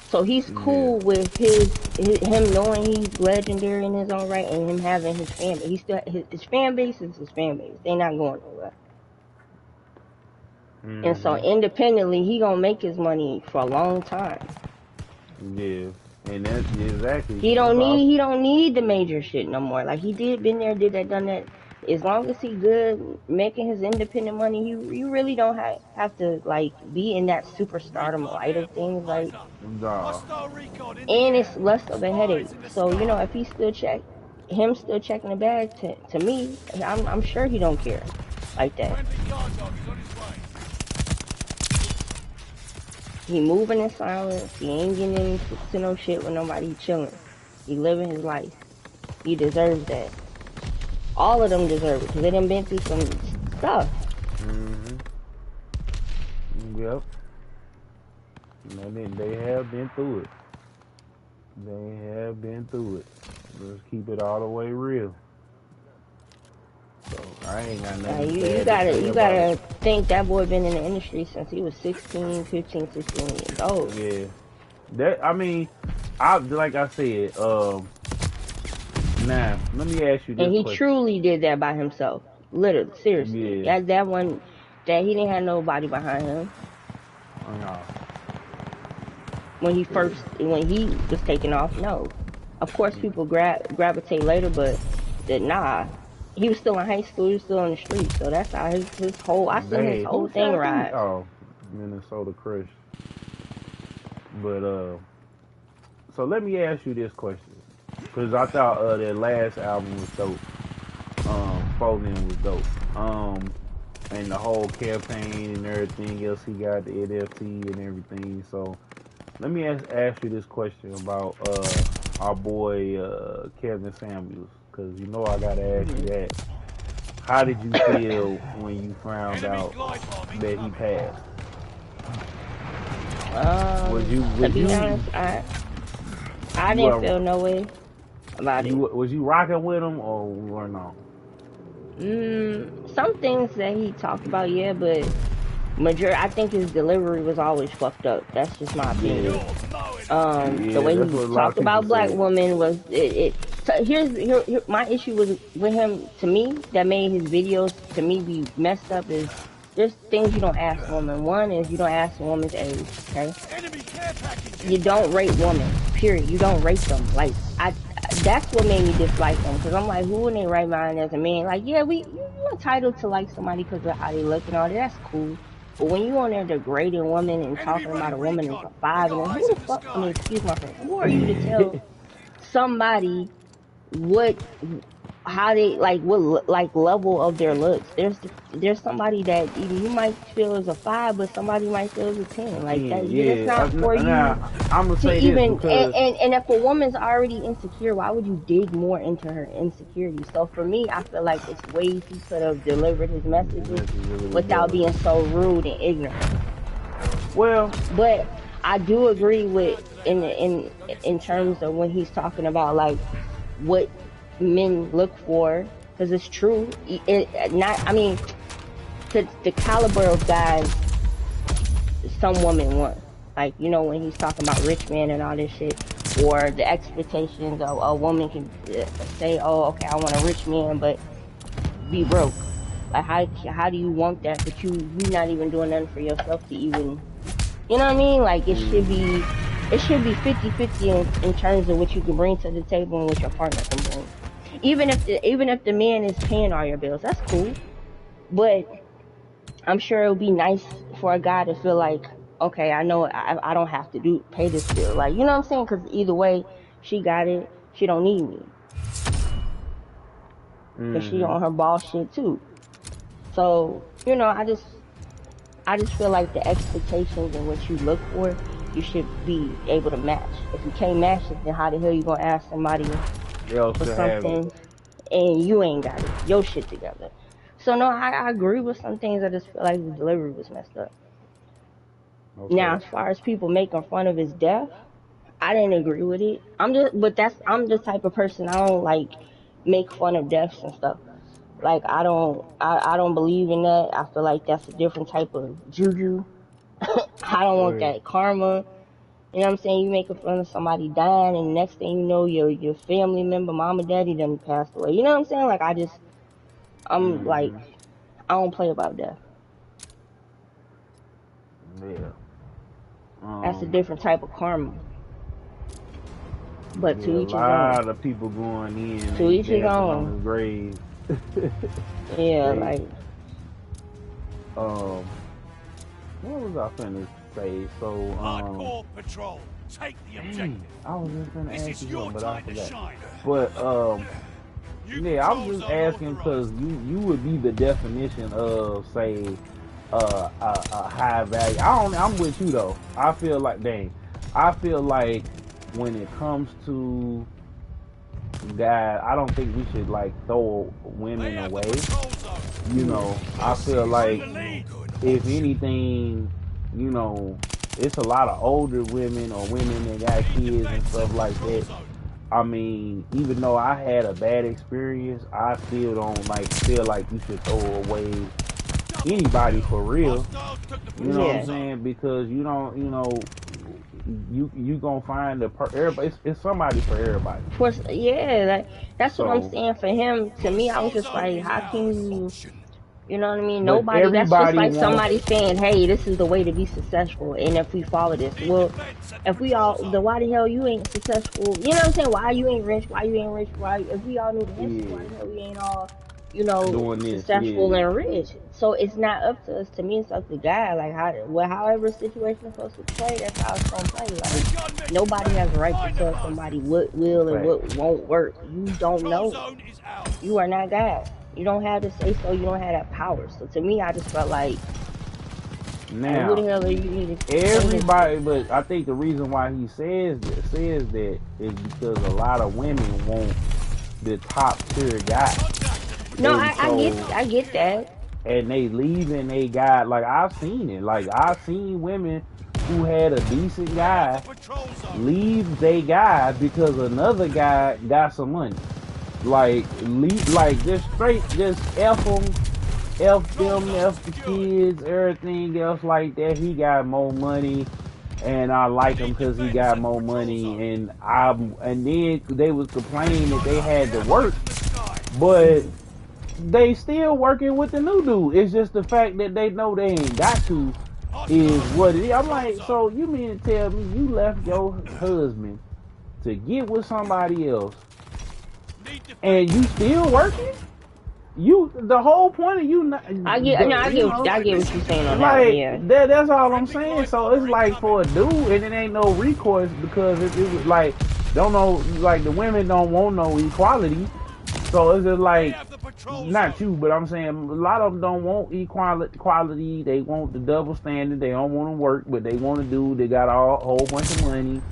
So he's cool with him knowing he's legendary in his own right, and him having his fan base. He still his fan base is his fan base. They're not going nowhere. And so independently, he gonna make his money for a long time.
Yeah, and that's exactly.
He don't need the major shit no more. Like he been there, did that, done that. As long as he good making his independent money, you really don't have to like be in that superstardom light of things. Like, and it's less of a headache. So you know, if he still checking the bag to me, I'm sure he don't care like that. He moving in silence. He ain't getting into no shit with nobody. He chilling. He living his life. He deserves that. All of them deserve it because they done been through some stuff.
Yep. They have been through it. They have been through it. Let's keep it all the way real. So I ain't got nothing.
You gotta think that boy been in the industry since he was 16 years old.
Yeah. That I mean, like I said, now let me ask you this
And he
question.
truly did that by himself. Literally, seriously.
Yeah.
That one that he didn't have nobody behind him.
No.
When he was taking off, no. Of course people gravitate later, but nah. He was still in high school, he was still on the street, so that's how his whole his whole thing ride.
Oh, Minnesota Crush. But so let me ask you this question. Cause I thought their last album was dope. Folding was dope. And the whole campaign and everything else, he got the NFT and everything. So let me ask you this question about our boy Kevin Samuels, cause you know I gotta ask you that. How did you feel when you found out that he passed?
To be honest, I didn't feel no way about it.
Was you rocking with him or no?
Some things that he talked about, yeah, but I think his delivery was always fucked up. That's just my opinion. The way he talked about black women was so here's my issue with him. To me, that made his videos to me be messed up. Is there's things you don't ask a woman. One is you don't ask a woman's age. Okay, you don't rate women. Period. You don't rate them. Like that's what made me dislike them, because I'm like, who in their right mind as a man? Like, yeah, you're entitled to like somebody because of how they look and all that. That's cool. But when you on there degrading women and talking about a woman as a 5, and who the fuck? I mean, excuse my friend. Who are you to tell somebody how they what level of their looks? There's somebody that either you might feel is a 5, but somebody might feel is a 10. Like that, it's not for you.
I'm gonna say
even
this
and if a woman's already insecure, why would you dig more into her insecurity? So for me, I feel like it's ways he could have delivered his messages without being so rude and ignorant.
Well,
but I do agree with in terms of when he's talking about like what men look for, because it's true. The caliber of guys some women want, like, you know, when he's talking about rich men and all this shit, or the expectations of a woman can say, oh, okay, I want a rich man but be broke. Like, how do you want that, but you're not even doing nothing for yourself to even, you know what I mean? Like, it should be 50-50 in terms of what you can bring to the table and what your partner can bring. Even if the man is paying all your bills, that's cool. But I'm sure it would be nice for a guy to feel like, okay, I know I don't have to pay this bill. Like, you know what I'm saying? Because either way, she got it. She don't need me. Because she on her boss shit too. So, you know, I just feel like the expectations and what you look for, you should be able to match. If you can't match it, then how the hell you gonna ask somebody for something and you ain't got your shit together. So no, I agree with some things. I just feel like the delivery was messed up. Now,
Okay.
as far as people making fun of his death, I didn't agree with it. I'm the type of person I don't like make fun of deaths and stuff. Like I don't believe in that. I feel like that's a different type of juju. I don't want
Right.
that karma. You know what I'm saying? You making fun of somebody dying, and the next thing you know, your family member, mom or daddy, done passed away. You know what I'm saying? Like I'm like,
Mm-hmm.
I don't play about death.
Yeah.
That's a different type of karma. But
Yeah,
to
a
each his own.
lot of people going in
To
ain't
each his
dancing on
own.
his grave.
Yeah,
They,
like
um, what was I finna say? So,
Hardcore patrol. Take the objective.
I was just finna
This
ask
is
you
your
something, but I
time to
forgot.
shine.
But,
New
yeah, I was
patrols
just
are
asking because
authorized.
you would be the definition of, say, a high value. I'm with you though. I feel like when it comes to guys, I don't think we should like throw women
They have the
away.
patrol zone.
You know, I feel
Take
like
the lead.
if anything, you know, it's a lot of older women or women that got kids and stuff like that. I mean, even though I had a bad experience, I still don't feel like you should throw away anybody for real.
Hostiles took the
You know what I'm
yeah.
patrol zone.
saying? Because you don't, you gonna find everybody. It's somebody for everybody.
Yeah, like that's what I'm
So,
saying for him. To me, I was
Hostile
just
zone
like,
is
how can
ours.
you know what I mean?
but
Nobody. That's just
everybody
like
wants.
somebody saying, "Hey, this is the way to be successful." And if we follow this,
Need
well,
defense at the
if we
patrol
all,
zone.
why the hell you ain't successful? You know what I'm saying? Why you ain't rich? Why you ain't rich? Why if we all knew the history,
Yeah,
why the hell we ain't all,
doing this.
successful
Yeah,
and rich? So it's not up to us. To me, it's up to God. Like however a situation is supposed to play, that's how it's gonna play. Like
Gunmen,
nobody has a right to
find the
tell
host.
somebody what will and
fact.
what won't work. You don't
Patrol
know.
zone is ours.
You are not God. You don't have to say so. You don't have that power. So to me, I just felt like, who the
Now,
hell are you need to explain this to?
everybody, but I think the reason why he says that is because a lot of women want the top tier guy,
No,
and so
I get that.
and they leaving they guy. Like I've seen it. Like I've seen women who had a decent
They have the
guy
patrol zone.
leave they guy because another guy got some money. Like just straight, just F
Patrol
them,
zone
F the
secured.
kids, everything else like that. He got more money, and I like him
Need
because he
defense
got
at the
more
patrol
money.
zone.
And then they was complaining that they
Gunner,
had to
airstrike
work,
in the sky.
but they still working with the new dude. It's just the fact that they know they ain't got to is
Hostiles
what
took
it
the
is. I'm
patrol
like,
zone.
so you mean to tell me you left your husband to get with somebody else,
Need
and
defense
you
at the
still
patrol
working?
zone.
The whole point of you not,
I get, no,
you know,
I get what you're saying on that one.
like
Yeah,
that's all I'm
Friendly
saying.
glide
So it's
bomber
like
incoming.
for a dude, and it ain't no recourse because it was like don't know, like the women don't want no equality. So it's just
They
like
have the patrol
not
zone.
you, but I'm saying a lot of them don't want equality. They want the double standard. They don't want to work, but they want to do. They got a whole bunch of money.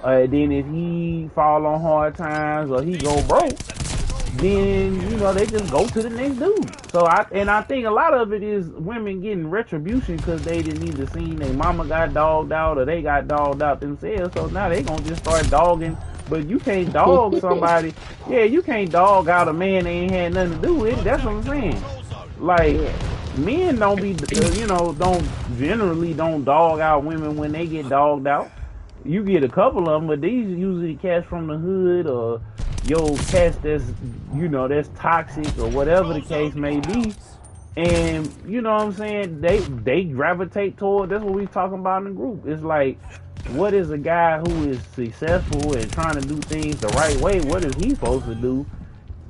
Then if he fall on hard times or he
Need
go broke,
defense at the patrol zone.
then they just go to the next dude. So I think a lot of it is women getting retribution because they didn't either seen their mama got dogged out or they got dogged out themselves. So now they gonna just start dogging. But you can't dog somebody. Yeah, you can't dog out a man they ain't had nothing to do with it. That's what I'm
Contact at the
saying.
patrol zone.
Like
yeah.
men don't be don't generally don't dog out women when they get dogged out. You get a couple of them, but these usually cats from the hood or yo cats that's that's toxic or whatever the
Patrol
case
zone is
may be.
ours.
And you know what I'm saying? They gravitate toward. That's what we talking about in the group. It's like, what is a guy who is successful and trying to do things the right way? What is he supposed to do?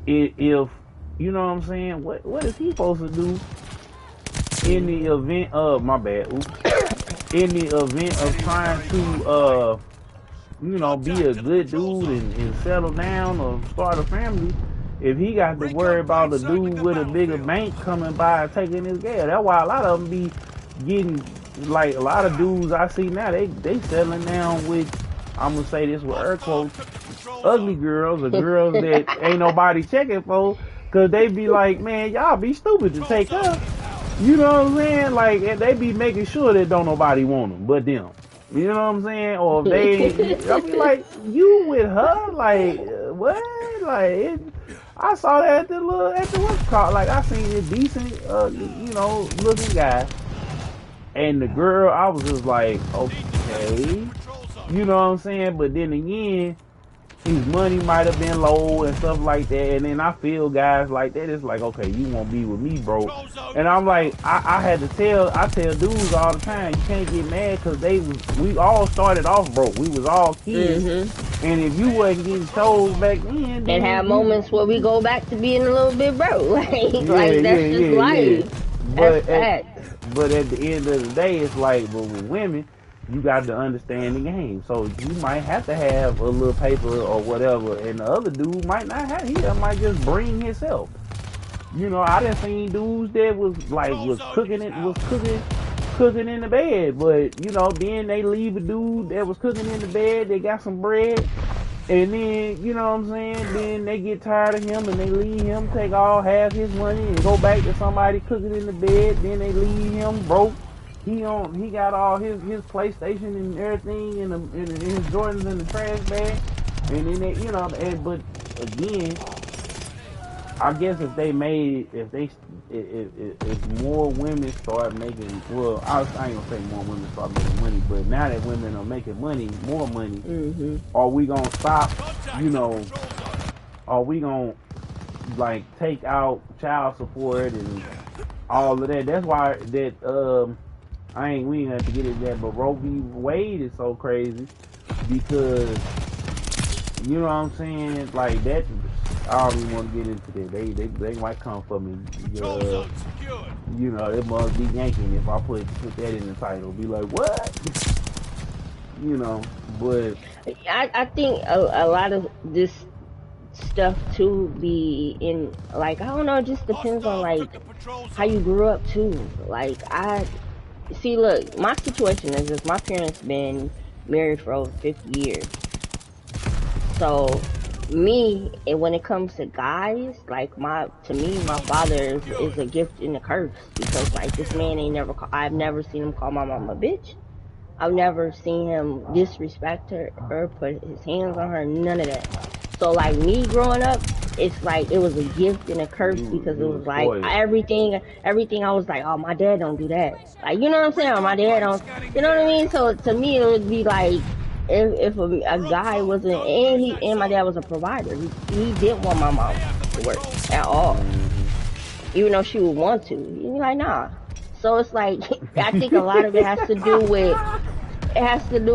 If you know what I'm saying? What is he supposed to do in the event of my bad? Oops. In the event of trying to be a
Contact at the
good
patrol
dude
zone.
and settle down or start a family, if he got to worry
Recon
about
plane
a
circling
dude
the
with a bigger
battlefield.
bank coming by and taking his gas. That's why a lot of them be getting, like a lot of dudes I see now, they settling down with I'm gonna say this with air quotes, ugly girls or girls that ain't nobody checking for, cause they be like, man, y'all be stupid to take her. You know what I'm saying? Like, and they be making sure that don't nobody want them but them. You know what I'm saying? Or if they, I be like, you with her? Like, what? Like, I saw that at the what's called. Like, I seen a decent, you know, looking guy. And the girl, I was just like, okay. You know what I'm saying? But then again, his money might have been low and stuff like that. And then I feel guys like that. It's like, okay, you won't be with me, bro. And I'm like, I had to I tell dudes all the time, you can't get mad because we all started off broke. We was all kids. And if you wasn't getting chose back then,
and have moments where we go back to being a little bit broke. Like, that's just life.
But at the end of the day, it's like, but with women, you got to understand the game. So you might have to have a little paper or whatever, and the other dude might not have. He might just bring himself. You know, I done seen dudes that was cooking in the bed, but you know, then they leave a dude that was cooking in the bed. They got some bread, and then you know what I'm saying. Then they get tired of him and they leave him, take all half his money and go back to somebody cooking in the bed. Then they leave him broke. He got all his PlayStation and everything and his Jordans in the trash bag, and then they, you know, but again, I guess if more women start making, well, I ain't gonna say more women start making money, but now that women are making money, more money, are we gonna stop? You know, are we gonna like take out child support and all of that? That's why that we ain't have to get into that, but Roe v. Wade is so crazy because, you know what I'm saying, like that. I don't even want to get into that. They might come for me. You know, it must be yanking if I put that in the title. Be like, what? You know, but
I think a lot of this stuff too be in, like, I don't know, it just depends on like how you grew up too. Like, see, look, my situation is this: my parents been married for over 50 years. So me, and when it comes to guys, like to me, my father is a gift and a curse, because like this man I've never seen him call my mom a bitch. I've never seen him disrespect her or put his hands on her, none of that. So like me growing up, it's like it was a gift and a curse, because it was like everything I was like, oh, my dad don't do that. Like, you know what I'm saying? Or my dad don't, you know what I mean? So to me, it would be like, if a guy wasn't, and my dad was a provider, he didn't want my mom to work at all, even though she would want to. He'd be like, nah. So it's like, I think a lot of it has to do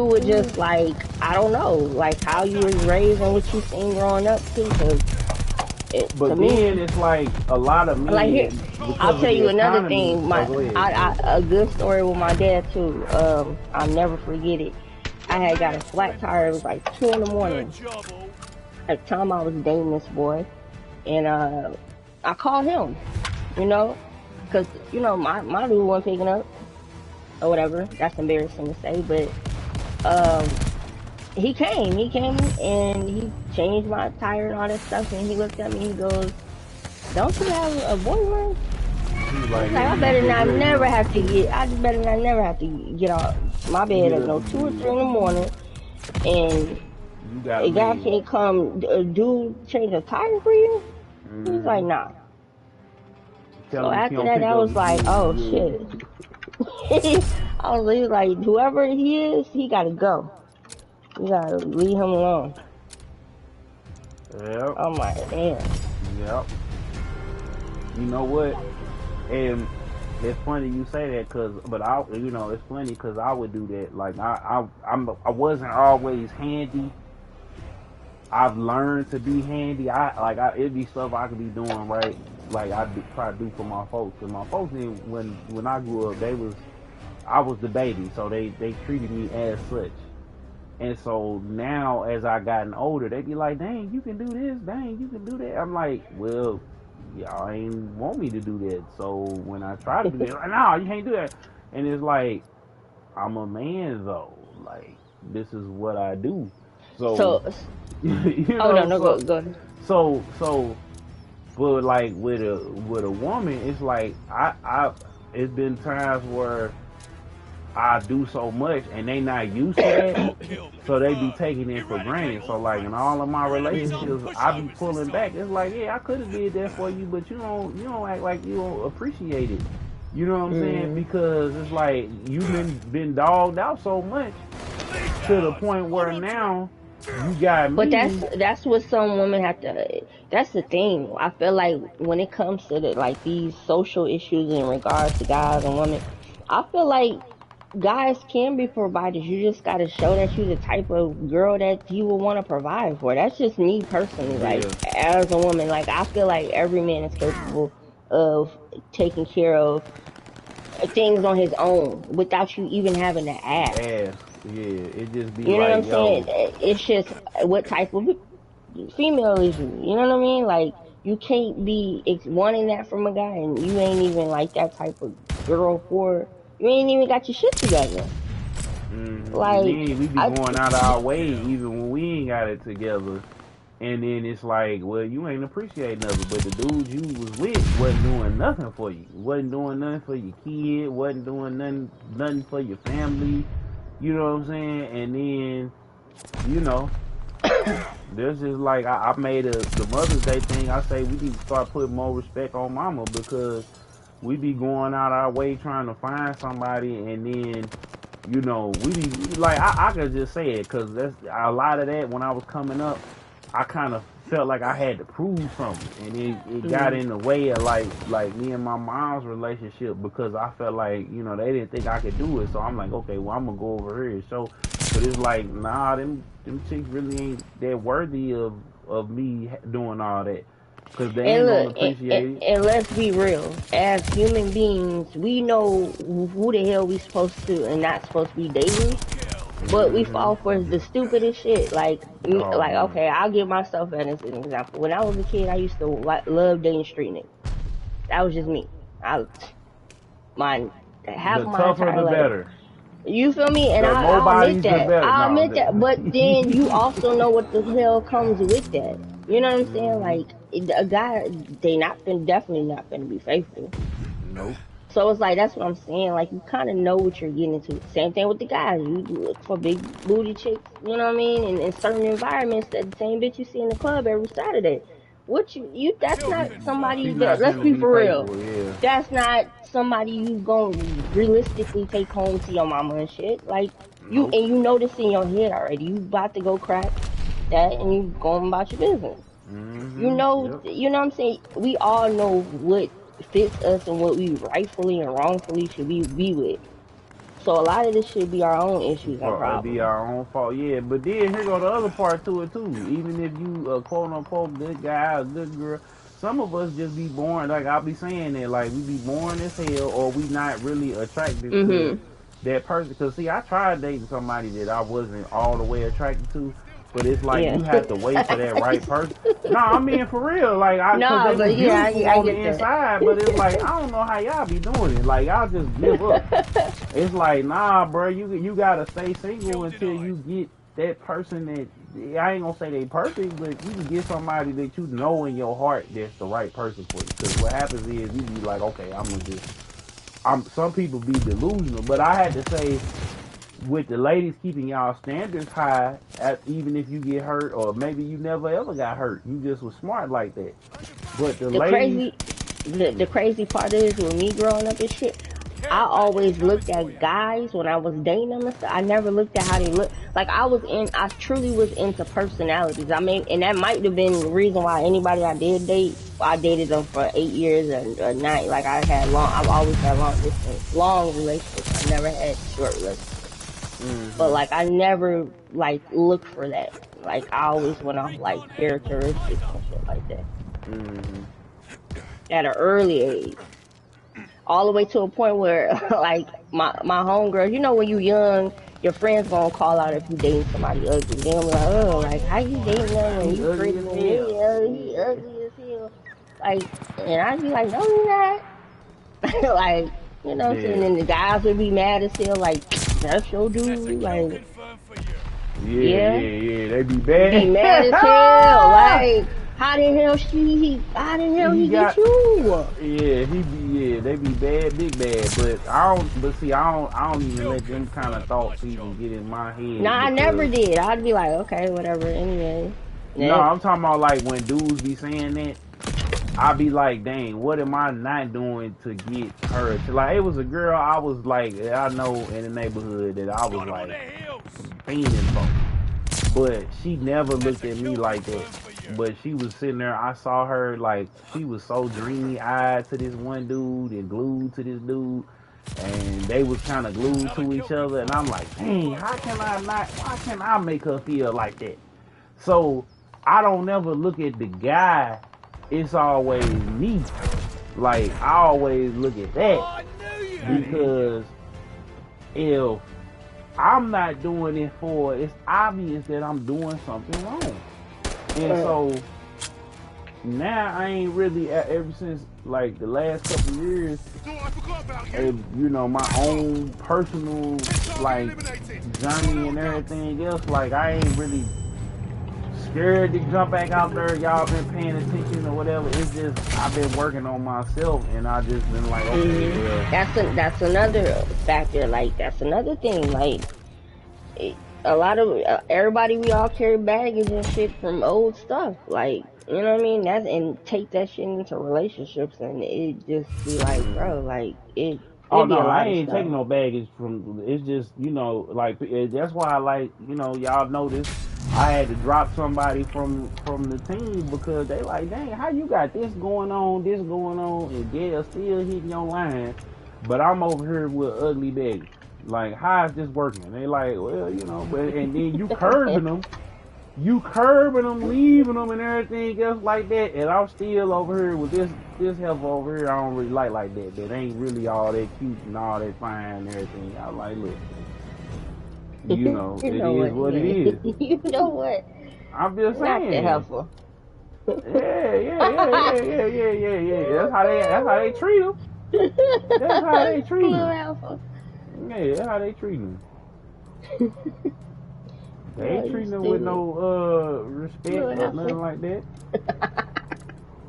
with just like, I don't know, like how you was raised and what you seen growing up too.
But to then me, it's like a lot of men. Like, here,
I'll tell you another thing. A good story with my dad too. I'll never forget it. I had got a flat tire. It was like 2 in the morning. At the time, I was dating this boy, and I called him, you know, because you know my dude wasn't picking up or whatever. That's embarrassing to say, but he came and he changed my tire and all that stuff. And he looked at me and he goes, "Don't you have a boyfriend?" Like, I better not never have to get off my bed at 2 or 3 in the morning, and a guy can't come change a tire for you. He's like, nah. So after that, I was like, oh shit. He was like, whoever he is, he gotta go. You gotta leave him alone.
Yep.
I'm like, damn.
Yep. You know what? And it's funny you say that, it's funny because I would do that. Like I wasn't always handy. I've learned to be handy. It'd be stuff I could be doing right. Like try to do for my folks. And my folks, when I grew up, I was the baby, so they treated me as such. And so now, as I gotten older, they be like, "Dang, you can do this. Dang, you can do that." I'm like, well, y'all ain't want me to do that. So when I try to do that, like, no, you can't do that. And it's like, I'm a man though. Like, this is what I do. So,
So,
you
oh no,
know,
no, go ahead.
so, but like with a woman, it's like it's been times where I do so much and they not used to that, so they be taking it for granted. So like in all of my relationships, I be pulling back. It's like, yeah, I could have did that for you, but you don't act like you don't appreciate it. You know what I'm saying? Because it's like you've been dogged out so much to the point where now you got me.
But that's what some women have to. That's the thing. I feel like when it comes to like these social issues in regards to guys and women, I feel like guys can be providers. You just got to show that you the type of girl that you would want to provide for. That's just me personally. Like
Yeah.
as a woman, like I feel like every man is capable of taking care of things on his own without you even having to ask.
Ass. Yeah. It just be
You know what
like,
I'm saying?
yo.
It's just what type of female is you? You know what I mean? Like you can't be wanting that from a guy, and you ain't even like that type of girl for. You ain't even got your shit together.
And
Like
then we be going out of our way even when we ain't got it together. And then it's like, well, you ain't appreciating nothing. But the dude you was with wasn't doing nothing for you. Wasn't doing nothing for your kid. Wasn't doing nothing for your family. You know what I'm saying? And then, you know, this is like I made the Mother's Day thing. I say we need to start putting more respect on mama because we be going out our way trying to find somebody, and then you know we be like I could just say it because that's a lot of that when I was coming up. I kind of felt like I had to prove something, and it got in the way of like me and my mom's relationship because I felt like they didn't think I could do it. So I'm like, okay, well I'm gonna go over here. So, but it's like, nah, them chicks really ain't that worthy of me doing all that because they
and
ain't gonna
look,
appreciate it.
and let's be real. As human beings, we know who the hell we supposed to and not supposed to be dating. But we fall for the stupidest shit. Like
Oh man,
okay, I'll give myself as an example. When I was a kid, I used to love dating street niggas. That was just me. Half
the
of my
tougher
entire
the
life.
better.
You feel me? And
The more
I'll admit
bodies, the
that.
better.
I'll
No.
admit that. But then you also know what the hell comes with that. You know what I'm saying? Like a guy, definitely not gonna be faithful.
Nope.
So it's like that's what I'm saying. Like you kind of know what you're getting into. Same thing with the guys. You look for big booty chicks. You know what I mean? In certain environments, that the same bitch you see in the club every Saturday. What you? That's not somebody
She's
that.
not
Let's
finna
be
be
for real.
faithful. Yeah.
That's not somebody you gonna realistically take home to your mama and shit. Like
Nope.
you know this in your head already. You about to go crack that, and you going about your business.
Yep.
You know what I'm saying? We all know what fits us and what we rightfully and wrongfully should be with. So a lot of this should be our own issues and
It'd be
problems.
our own fault, yeah. But then here go the other part to it too. Even if you quote unquote good guy or good girl, some of us just be born. Like I'll be saying that, like we be born as hell, or we not really attracted to
Mhm.
that person. Cause see, I tried dating somebody that I wasn't all the way attracted to, but it's like
Yeah.
you have to wait for that right person. No, I mean for real, like cause
No,
they was
but yeah,
beautiful
I
on the
get that.
inside, but it's like I don't know how y'all be doing it. Like I'll just give up. It's like, nah, bro, you gotta stay single until you get that person that I ain't gonna say they perfect, but you can get somebody that you know in your heart that's the right person for you. Because what happens is you be like, okay, some people be delusional, but I had to say with the ladies keeping y'all standards high, even if you get hurt or maybe you never ever got hurt, you just was smart like that. But the
The
ladies,
crazy, the crazy part is with me growing up and shit. I always looked at guys when I was dating them and stuff. I never looked at how they look. Like I truly was into personalities. I mean, and that might have been the reason why anybody I did date, I dated them for 8 years and 9. Like I've always had long relationships. I never had short relationships. But like I never like looked for that. Like I always went off like characteristics and shit like that at an early age. All the way to a point where like my homegirls, you know, when you young, your friends gonna call out if you dating somebody ugly. They gonna be like, oh, like how you dating them and
he
you
ugly
pretty
as
and
hell.
he ugly as hell. Like, and I'd be like, no, he not. Like, you know what I'm saying?
Yeah.
And the guys would be mad as hell. Like, that's your dude. Like,
Yeah. They be bad.
Be mad as hell. Like, how the hell he get you?
Yeah, they be bad, big bad. But I don't even let them kind of thoughts even get in my head.
Nah, I never did. I'd be like, okay, whatever. Anyway.
No, I'm talking about like when dudes be saying that. I be like, dang, what am I not doing to get her? Like, it was a girl I was like, I know in the neighborhood that I was like fiending for. But she never looked at me like that. But she was sitting there, I saw her like, she was so dreamy-eyed to this one dude and glued to this dude. And they was kind of glued to each other. And I'm like, dang, why can't I make her feel like that? So, I don't never look at the guy. It's always me. Like, I always look at that. Because if I'm not doing it for, it's obvious that I'm doing something wrong. And so, now I ain't really, ever since, like, the last couple of years, you know, my own personal, like, journey and everything else, like, I ain't really scared to jump back out there. Y'all been paying attention or whatever. It's just I've been working on myself, and I just been like, okay, well.
That's another factor. Like, that's another thing. Like, a lot of everybody, we all carry baggage and shit from old stuff. Like, you know what I mean? And take that shit into relationships, and it just be like, bro, like it.
Oh no, I ain't taking no baggage from. It's just, you know, like, that's why I like, you know, y'all notice I had to drop somebody from the team because they like, dang, how you got this going on, and they're still hitting your line, but I'm over here with ugly baggage. Like, how is this working? They like, well, you know, but and then you curbing them, leaving them, and everything else like that, and I'm still over here with this heifer over here. I don't really like that. That ain't really all that cute and all that fine and everything. I like, look, you know, it is what it is.
You know what?
I'm just saying.
Not the heifer.
Yeah. That's how they treat them. That's how they treat them. Yeah, that's how they treat them. They ain't treating them with no respect or nothing like that.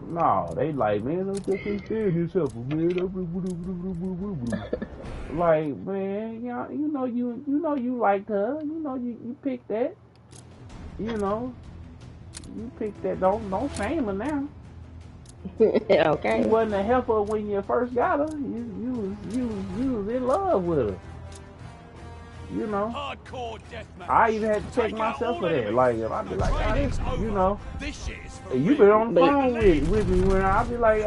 No, they like, man, don't just keep saying yourself, man. Like, man, you know you liked her. You know you picked that. You know, you picked that. Don't shame her now.
Okay.
She wasn't a heifer when you first got her. You was in love with her. You know, I even had to check myself for that. Like, if I be like, oh, you know, you been on the phone with me when I be like,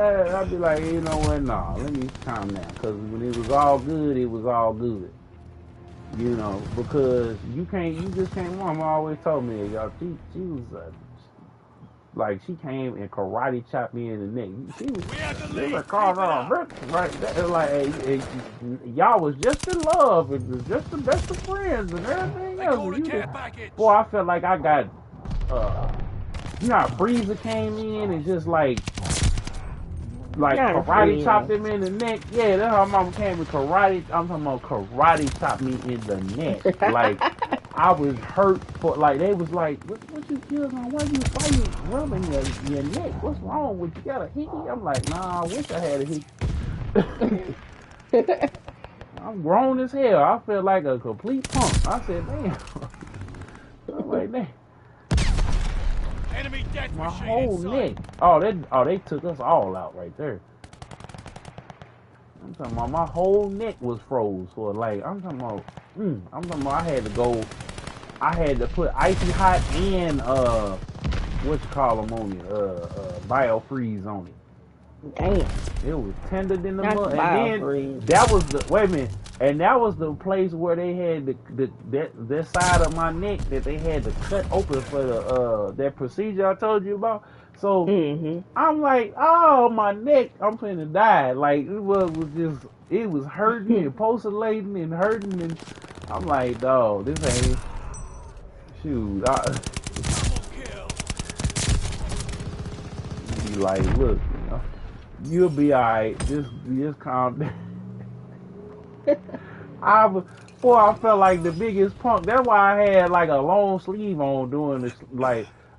you know what, nah, let me calm down. Because when it was all good, it was all good. You know, because you just can't, Mama always told me, y'all, she was, like, she came and karate chopped me in the neck. She was like, right? Like, hey, y'all was just in love. It was just the best of friends and everything else. Boy, I felt like I got, you know how Freezer came in and just like karate chopped him in the neck. Yeah, that's how Mama came with karate. I'm talking about karate chopped me in the neck. Like, I was hurt for, like, they was like, what you feel, man? Why you rubbing your neck? What's wrong with you? Got a hickey? I'm like, nah, I wish I had a hickey. I'm grown as hell. I felt like a complete punk. I said, damn. I'm like, damn.
Enemy death
my whole neck. Oh, they took us all out right there. I'm talking about my whole neck was froze for, like, I'm talking about I had to put icy hot and what you call them on it, biofreeze on it.
Damn.
It was tender than the mud. And then that was the, wait a minute, and that was the place where they had that side of my neck that they had to cut open for the that procedure I told you about. So I'm like, oh, my neck, I'm finna die. Like, it was hurting and pulsating and hurting, and I'm like, dog, this ain't, shoot. Be like, look, you know, you'll be alright. Just calm down. Boy, I felt like the biggest punk. That's why I had like a long sleeve on doing this.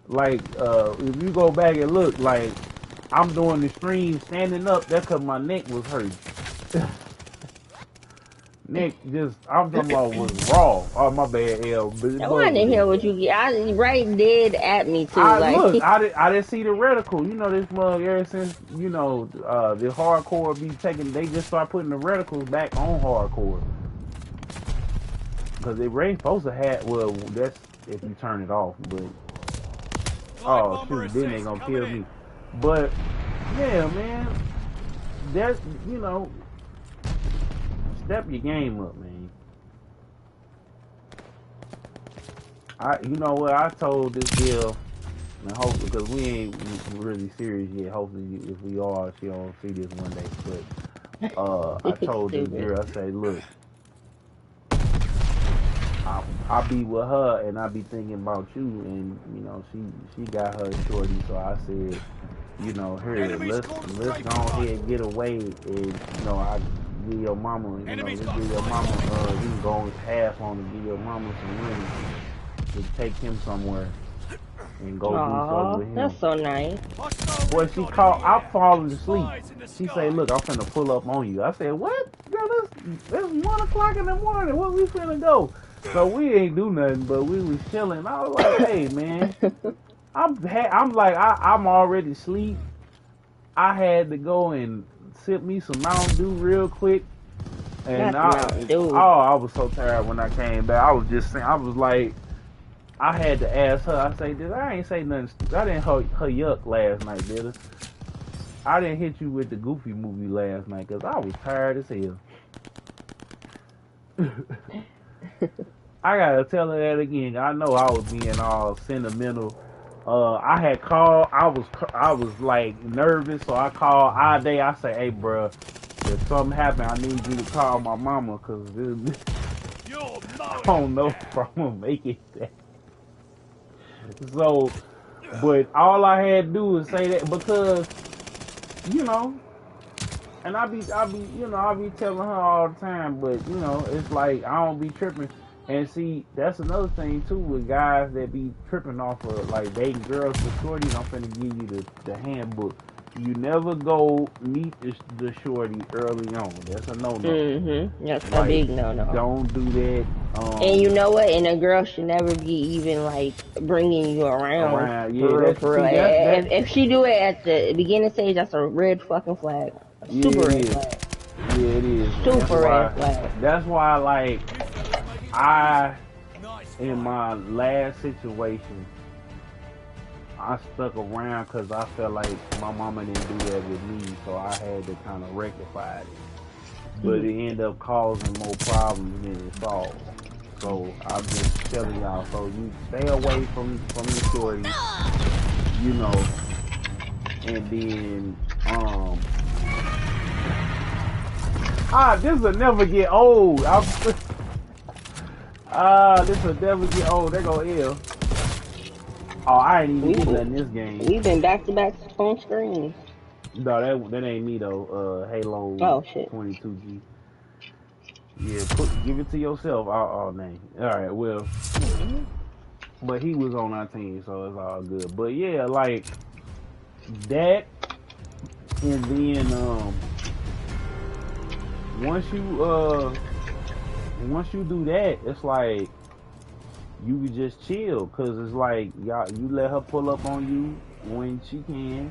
If you go back and look, like I'm doing the stream standing up. That's cause my neck was hurt. Neck just, I'm talking about was raw. Oh my bad, L.
I wanted to hear what you get. I right dead at me too.
I didn't see the reticle. You know this mug ever since the hardcore be taking. They just start putting the reticles back on hardcore because they ain't supposed to have. Well, that's if you turn it off. But oh shoot, then they gonna kill me. But yeah, man, that's step your game up, man. You know what? I told this girl, and hopefully, because we ain't really serious yet. Hopefully, if we are, she don't see this one day. But I told this girl, I say, look, I be with her, and I be thinking about you, and she got her shorty. So I said, here, let's go ahead and get away, and I give your mama, give your mama, you can go half on to give your mama some money to take him somewhere and go do something with him.
That's so nice.
Boy, she called, I'm falling asleep. She say, look, I'm finna pull up on you. I said, what? Girl, it's 1 o'clock in the morning. Where we finna go? So we ain't do nothing, but we was chilling. I was like, hey, man, I'm already asleep. I had to go and sip me some Mountain Dew real quick, and I was so tired when I came back. I was just saying, I was like, I had to ask her. I say, I ain't say nothing stupid. I didn't hurt her yuck last night, did I didn't hit you with the Goofy movie last night because I was tired as hell. I gotta tell her that again. I know I was being all sentimental. I had called. I was like nervous, so I called all day. I say, "Hey, bro, if something happened, I need you to call my mama, cause I don't know if I'm gonna make it." So, but all I had to do was say that because, and I be telling her all the time, but it's like I don't be tripping. And see, that's another thing too with guys that be tripping off of like dating girls for shorties. I'm finna give you the handbook. You never go meet the shorty early on. That's a no-no.
That's a big no-no.
Don't do that.
And you know what? And a girl should never be even like bringing you around.
Yeah,
for real. If she do it at the beginning stage, that's a red fucking flag. Super red flag.
Yeah, it is.
Super red flag.
That's why, like, in my last situation, I stuck around because I felt like my mama didn't do that with me, so I had to kind of rectify it. But it ended up causing more problems than it solved. So I'm just telling y'all, so you stay away from the shorty, and then this will never get old. This will never get old. There go L. Oh, I ain't even getting in this game.
We've been back-to-back phone screens.
No, that ain't me though. Halo 22G. Yeah, give it to yourself. Oh, name. All right, well, but he was on our team, so it's all good. But yeah, like that, and then once you do that, it's like you could just chill, cause it's like you let her pull up on you when she can,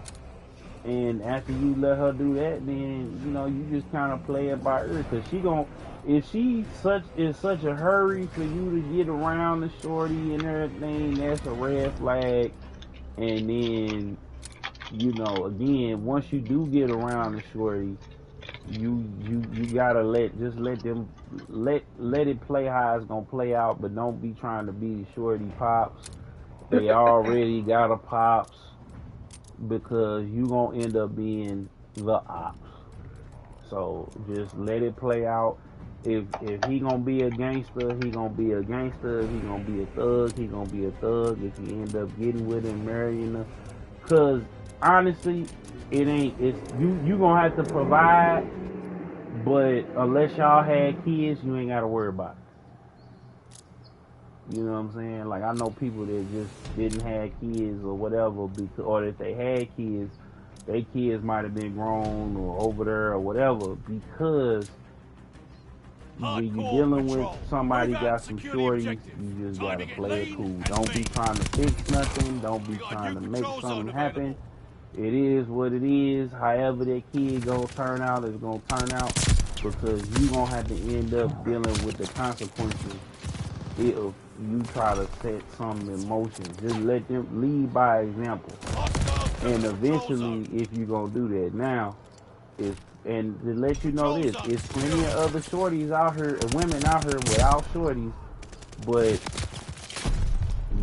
and after you let her do that, then you just kind of play it by ear, cause if she is such a hurry for you to get around the shorty and everything, that's a red flag. And then again, once you do get around the shorty, you gotta let it play how it's gonna play out, but don't be trying to be the shorty pops. They already got a pops, because you gonna end up being the ops. So just let it play out. If he gonna be a gangster, he gonna be a gangster. If he gonna be a thug, he gonna be a thug. If you end up getting with him, marrying her, cause honestly, you gonna have to provide. But unless y'all had kids, you ain't gotta worry about it. You know what I'm saying? Like, I know people that just didn't have kids or whatever, because, or if they had kids, their kids might have been grown or over there or whatever, because when you're dealing with somebody got some shorties, you just gotta play it cool. Don't be trying to fix nothing. Don't be trying to make something happen. It is what it is. However that kid gonna turn out is gonna turn out, because you gonna have to end up dealing with the consequences if you try to set something in motion. Just let them lead by example. And eventually, if you're gonna do that, now, and to let you know this, it's plenty of other shorties out here, women out here without shorties, but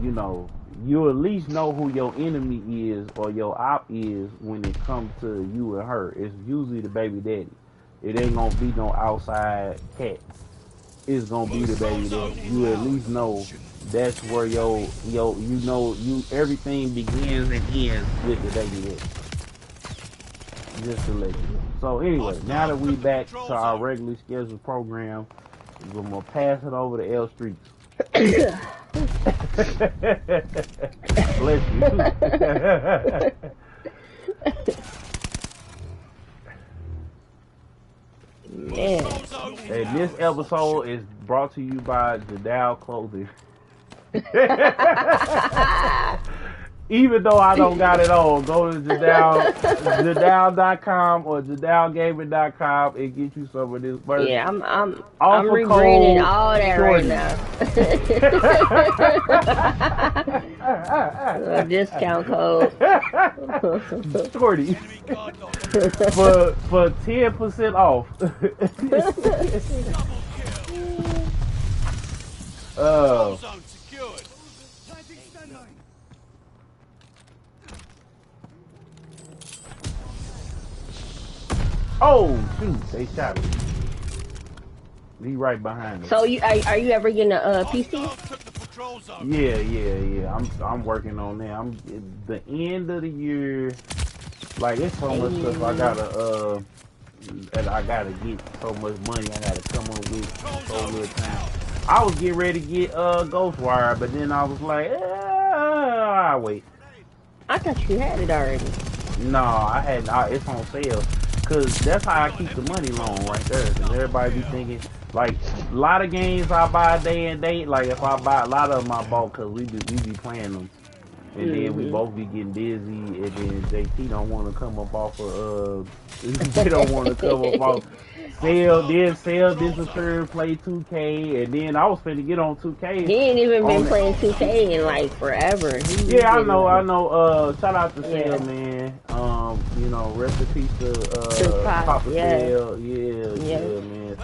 you know, you at least know who your enemy is or your op is when it comes to you and her. It's usually the baby daddy. It ain't gonna be no outside cat. It's gonna be the baby daddy. You at least know that's where you know everything begins and ends with the baby daddy. Just to let you know. So anyway, now that we back to our regularly scheduled program, we're gonna pass it over to L Streets. Bless you.
Man.
And this episode is brought to you by Jadal Clothing. Even though I don't got it on, go to Jadal.com or JadalGaming.com and get you some of this merch.
Yeah, I'm regretting all that right now. Discount code.
Shorty. for 10% off. Oh shoot! They shot me. He right behind us.
So are you ever getting a PC?
Yeah. I'm working on that. I'm the end of the year. Like, it's so much stuff I gotta and I gotta get so much money I gotta come up with so little time. I was getting ready to get Ghostwire, but then I was like, I'll wait.
I thought you had it already.
No, it's on sale. Cause that's how I keep the money long right there. Cause everybody be thinking, like, a lot of games I buy day and date. Like, if I buy a lot of them, I bought cause we be playing them, and then we both be getting busy, and then JT don't want to come up off of they don't want to come up off sell disappear, play 2K, and then I was finna get on 2K.
He ain't even been playing 2K in like forever.
Yeah, I know. Shout out to Sale, man. You know, rest in peace to Papa Sale. Yeah, man.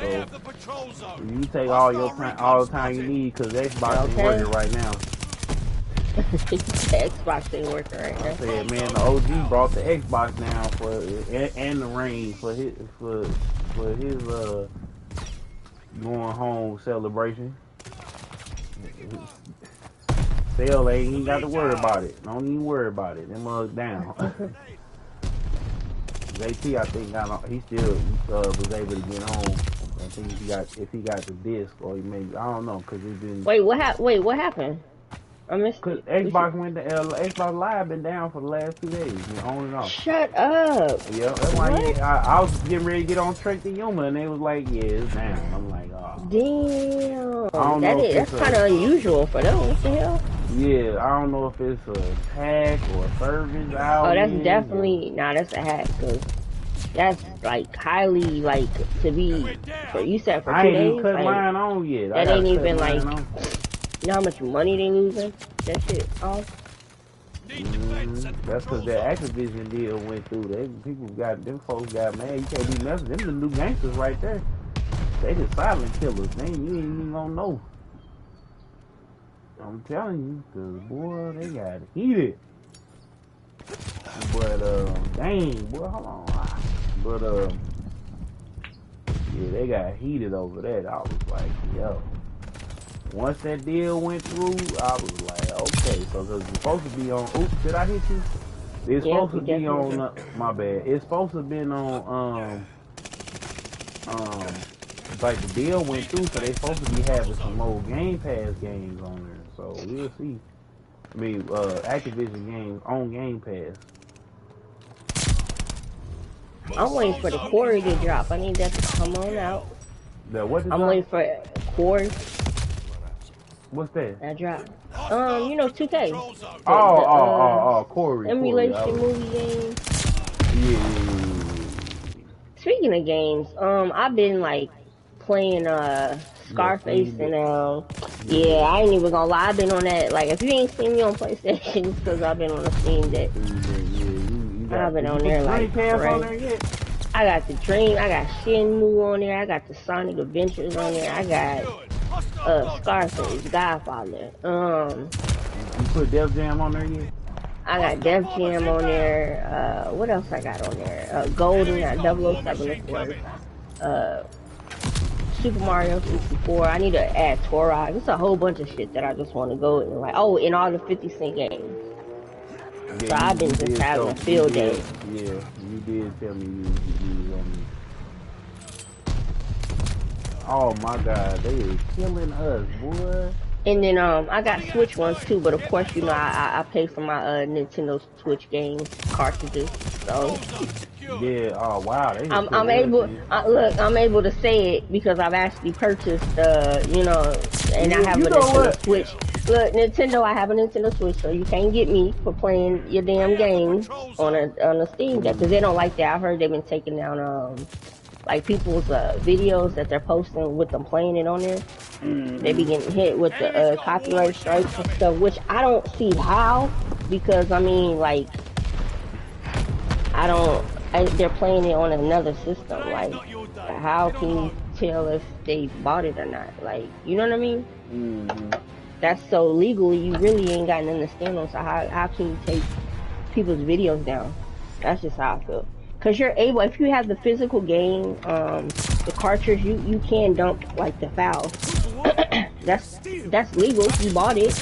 So you take all the time you need, cause Xbox ain't working right now.
Xbox ain't working right now.
I said, man, the OG brought the Xbox down and the range for his going home celebration. Sale ain't even got to worry about it. Don't even worry about it. Them mugs down. JT, I think he still was able to get home. I think if he got the disc, or he maybe, I don't know, cause it's been.
Wait, what happened? I missed it.
Xbox went to Xbox Live been down for the last 2 days, on and off.
Shut up.
Yeah, that's why I was getting ready to get on Trek to Yuma, and they was like, yeah, it's down. I'm like, oh.
Damn. That's kind of unusual for them. What the hell?
Yeah, I don't know if it's a hack or a service out.
Oh, that's definitely, that's a hack, cause that's like highly like to be. You said for 2 days.
I ain't even cut mine on yet.
That ain't even like. You know how much money they losing? That shit off.
That's because that Activision deal went through. Them folks got mad. You can't be messing. Them the new gangsters right there. They the silent killers. You ain't even gonna know. I'm telling you, cause boy, they got heated. But dang, boy, hold on. But yeah, they got heated over that. I was like, yo. Once that deal went through, I was like, okay, so it's supposed to be on. Oops, did I hit you? It's supposed to be on. My bad. It's supposed to have been on like the deal went through, so they supposed to be having some more Game Pass games on there. So we'll see. I mean, Activision games on Game Pass.
I'm waiting for the Quarry to drop. I need that to come on out. I'm waiting for Quarry.
What's that?
That drop. You know, 2K.
Quarry.
Emulation movie game.
Yeah.
Speaking of games, I've been like playing Scarface and yeah, I ain't even gonna lie, I've been on that. Like, if you ain't seen me on PlayStation, it's because I've been on the Steam Deck. I've been on there like crazy. I got the Dream, I got Shenmue on there, I got the Sonic Adventures on there, I got Scarface, Godfather.
You put Def Jam on there yet?
I got Def Jam on there. What else I got on there? Golden, got 007 of course. Super Mario 64. I need to add Turok. It's a whole bunch of shit that I just want to go and like. Oh, and all the 50 Cent games. Yeah, so I've been just having a field day.
Yeah, you did tell me you was on me. Oh my God, they is killing us, boy.
And then I got Switch ones too, but of course you know I pay for my Nintendo Switch games cartridges. So
yeah, oh wow,
I'm able. Look, I'm able to say it because I've actually purchased you know, and I have a Nintendo Switch. Look, Nintendo, I have a Nintendo Switch, so you can't get me for playing your damn games on a Steam Deck because they don't like that. I've heard they've been taking down like people's videos that they're posting with them playing it on there. They be getting hit with the copyright strikes and stuff, which I don't see how, because I mean, like, they're playing it on another system. Like, how can you tell if they bought it or not? Like, you know what I mean? That's so legally, you really ain't got nothing to stand on. So how can you take people's videos down? That's just how I feel. Cause you're able, if you have the physical game, the cartridge, you can dump like the files. that's legal. You bought it,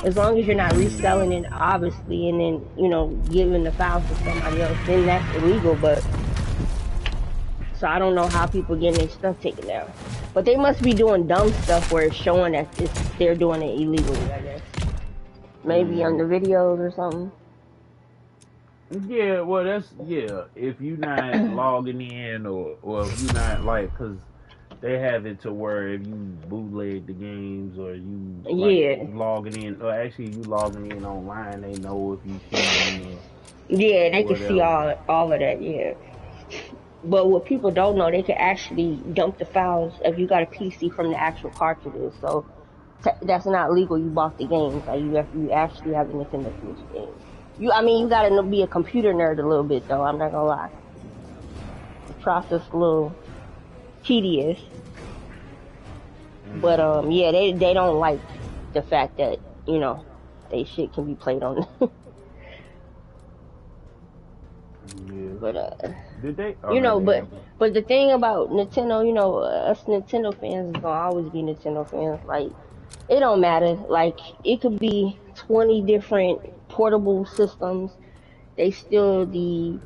as long as you're not reselling it, obviously, and then you know giving the files to somebody else, then that's illegal. But so I don't know how people getting their stuff taken down, but they must be doing dumb stuff where it's showing that they're doing it illegally. I guess maybe on the videos or something.
Yeah, well, if you're not logging in or if you're not, like, because they have it to where if you bootleg the games or you logging in, or actually you logging in online, they know if you cheating.
Yeah, they can see all of that, yeah. But what people don't know, they can actually dump the files if you got a PC from the actual cartridges. So that's not legal. You bought the games. Like you actually have the Nintendo Switch games. You gotta be a computer nerd a little bit though. I'm not gonna lie. The process a little tedious, but yeah, they don't like the fact that you know they shit can be played on. But
did they?
You know, but the thing about Nintendo, you know, us Nintendo fans is gonna always be Nintendo fans. Like, it don't matter. Like, it could be 20 different portable systems. They still the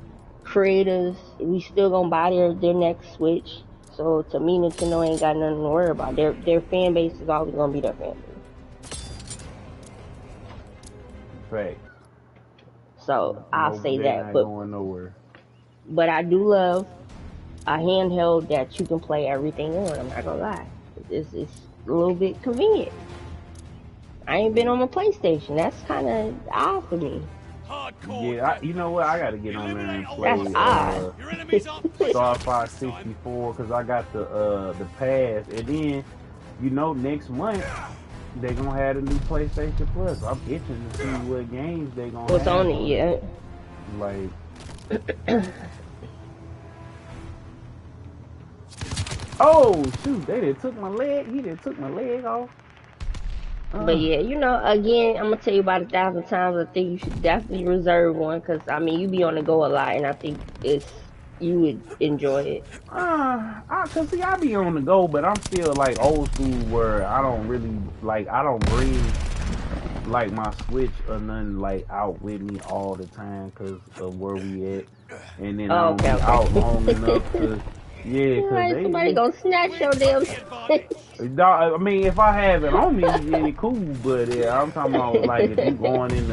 creators. We still gonna buy their next Switch. So to me, Nintendo ain't got nothing to worry about. Their fan base is always gonna be their fan base.
Right.
So I'll say that.
But going nowhere.
But I do love a handheld that you can play everything on. I'm not gonna lie. It's a little bit convenient. I ain't been on my PlayStation. That's kind of odd for me.
Yeah, you know what? I gotta get on there and play Star Fox 64 because I got the pass, and then you know next month they gonna have a new PlayStation Plus. I'm itching to see what games they gonna have.
What's on it yet?
Like. Oh shoot! They done took my leg. He done took my leg off.
But yeah, you know, again, I'm gonna tell you about 1,000 times. I think you should definitely reserve one because I mean, you be on the go a lot, and I think you would enjoy it.
Cause see, I be on the go, but I'm still like old school where I don't really like. I don't bring like my Switch or nothing like out with me all the time because of where we at, and then I don't be out long enough to Yeah, cause
Like somebody gonna snatch your damn.
I mean, if I have it on me, yeah, cool. But yeah, I'm talking about like if you going in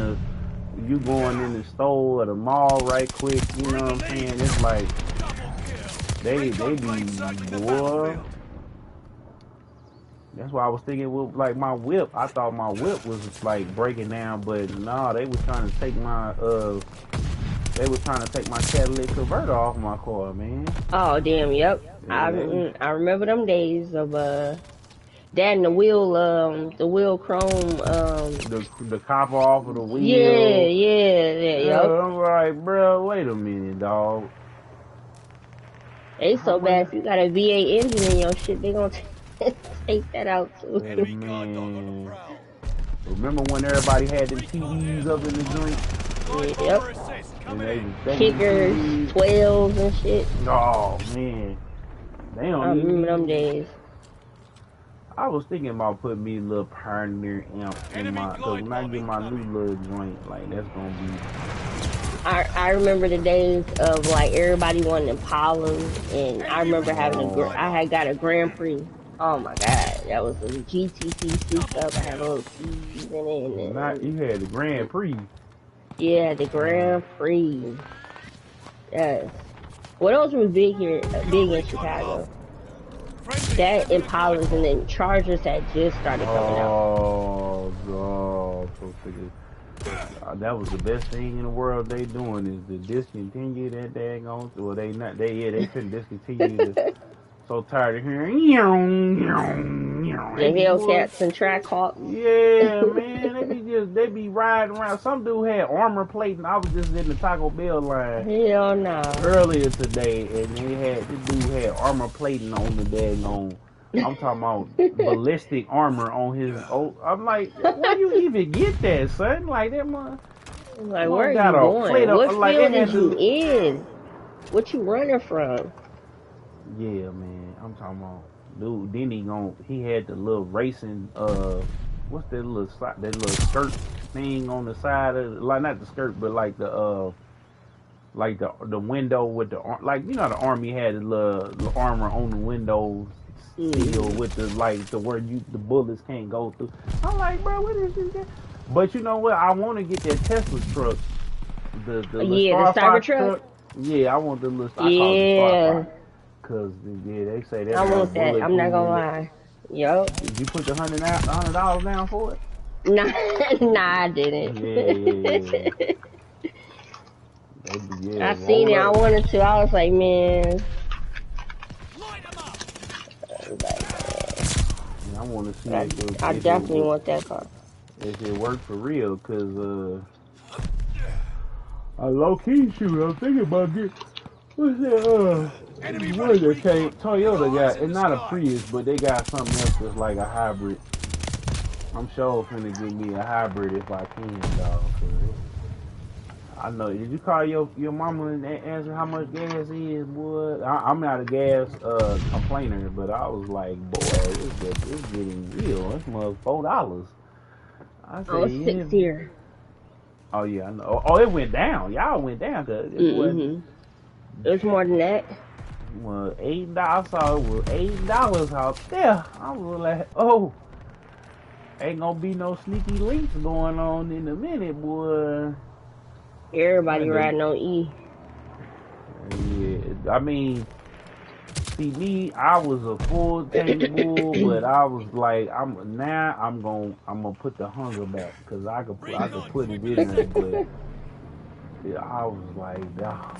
the store or the mall right quick, you know what I'm saying? It's like they be boy. That's why I was thinking with like my whip. I thought my whip was like breaking down, but no, they was trying to take my catalytic converter off my car, man.
Oh damn, yep.
Yeah,
I remember them days of that and the wheel chrome
the copper off of the
yeah,
wheel.
yep.
I'm like, bro, wait a minute, dog.
They
How
so
much?
bad if you got a V8 engine in your shit, they gonna take that out too.
Enemy guard dog on the prowl.
Remember when everybody had them TVs up in the joint?
Light
Yep.
bomber assist.
And
Come
they
in.
was taking
Kickers,
TVs.
12s and shit.
Oh man, they
I
don't even.
remember them days.
I was thinking about putting me a little Pioneer amp in my, cause when I get my new little joint, like that's gonna be.
I remember the days of like everybody wanting Impalas, and I remember having I had got a Grand Prix. Oh my god, that was a GTC stuff. I had little T's in it.
Not you had the Grand Prix.
Yeah, the Grand Prix. Yes. What else was big here? Big in Chicago. That Impalas and then Chargers had just started coming out.
Oh god, so sick. That was the best thing in the world they doing is to discontinue that daggone. Well, they couldn't discontinue the. So tired of hearing.
The Hellcats and Trackhawks.
Yeah, man, they be riding around. Some dude had armor plate, and I was just in the Taco Bell line.
Hell no.
Earlier today, and this dude had armor plating on the daggone. I'm talking about ballistic armor on his. Oh, I'm like, where you even get that, son? Like that man.
Like where are you going? What
like,
field is you in? What you running from?
Yeah, man. I'm talking about dude. Then he had the little racing. What's that little skirt thing on the side of like not the skirt, but like the window with the like you know the army had the little armor on the windows. Seal with the where the bullets can't go through. I'm like, bro, what is this? But you know what? I want to get that Tesla truck. The
Cyber truck.
Yeah, I want the little. I call it the Cause they say that.
I want that. I'm not gonna lie. Yup.
Did you put the $100 down for it?
Nah, I didn't.
Yeah.
I seen it. I wanted to. I was like, man.
I want to see.
I definitely want that car.
If it worked for real, cause I low key shoot. I'm thinking about getting. What's that? What that came? Toyota got. It's not a Prius, but they got something else that's like a hybrid. I'm sure finna give me a hybrid if I can, dog. I know. Did you call your mama and answer how much gas is, boy? I'm not a gas complainer, but I was like, boy, it's getting real. It's $4. I said,
it's $6 here.
Oh yeah, I know. Oh, it went down. Y'all went down, cause
it was more than that.
Well, $8. I saw it was $8 out there. I was like, oh, ain't gonna be no sneaky links going on in a minute, boy.
Everybody riding on E.
Yeah, I mean, see me, I was a full tank bull, but I was like, I'm gonna put the hunger back because I could put it in there, but yeah, I was like, oh.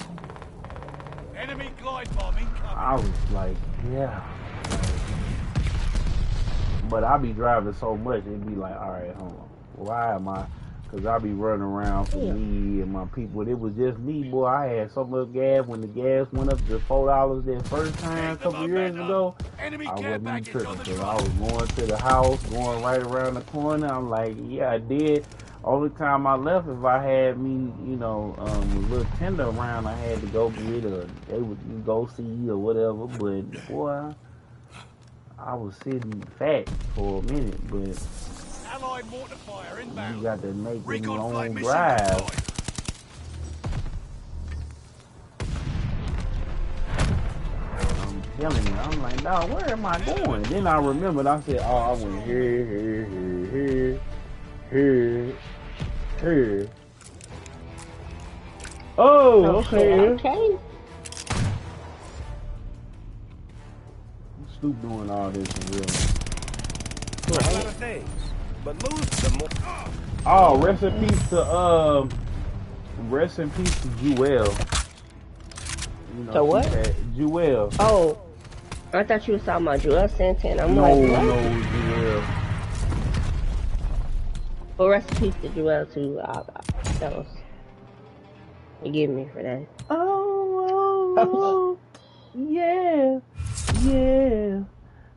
Enemy glide bomb incoming.
I was like, yeah. But I be driving so much, it'd be like, all right, hold on. Why am I? Because I be running around for me and my people. It was just me, boy. I had so much gas. When the gas went up to $4 that first time a couple years ago, I wasn't even tripping. So I was going to the house, going right around the corner. I'm like, yeah, I did. Only time I left, if I had me, a little tender around, I had to go get or they would go see or whatever. But boy, I was sitting fat for a minute, but
Allied mortar fire inbound.
you got to make them
Recon
long
flight mission
drive.
deployed.
telling me. I'm like, dog, where am I going? Then I remembered. I said, oh, I went here. Oh, okay.
Okay.
Stoop doing all this in real.
Right. But lose some more.
Oh, rest in peace to Jewel. You know,
to what?
Jewel.
Oh, I thought you was talking about Joel Santana. I'm
no,
like, what?
No, Jewel.
Well, rest in peace to Joel too. That was. Forgive me for that.
Oh, yeah.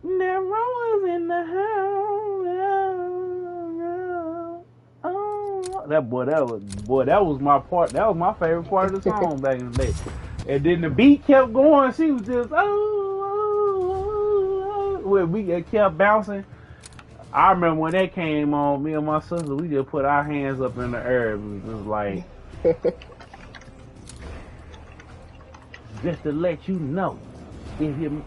Never was in the house. Oh, that was my part. That was my favorite part of the song back in the day. And then the beat kept going. She was just where we kept bouncing. I remember when that came on. Me and my sister, we just put our hands up in the air. It was just like. Just to let you know, if you,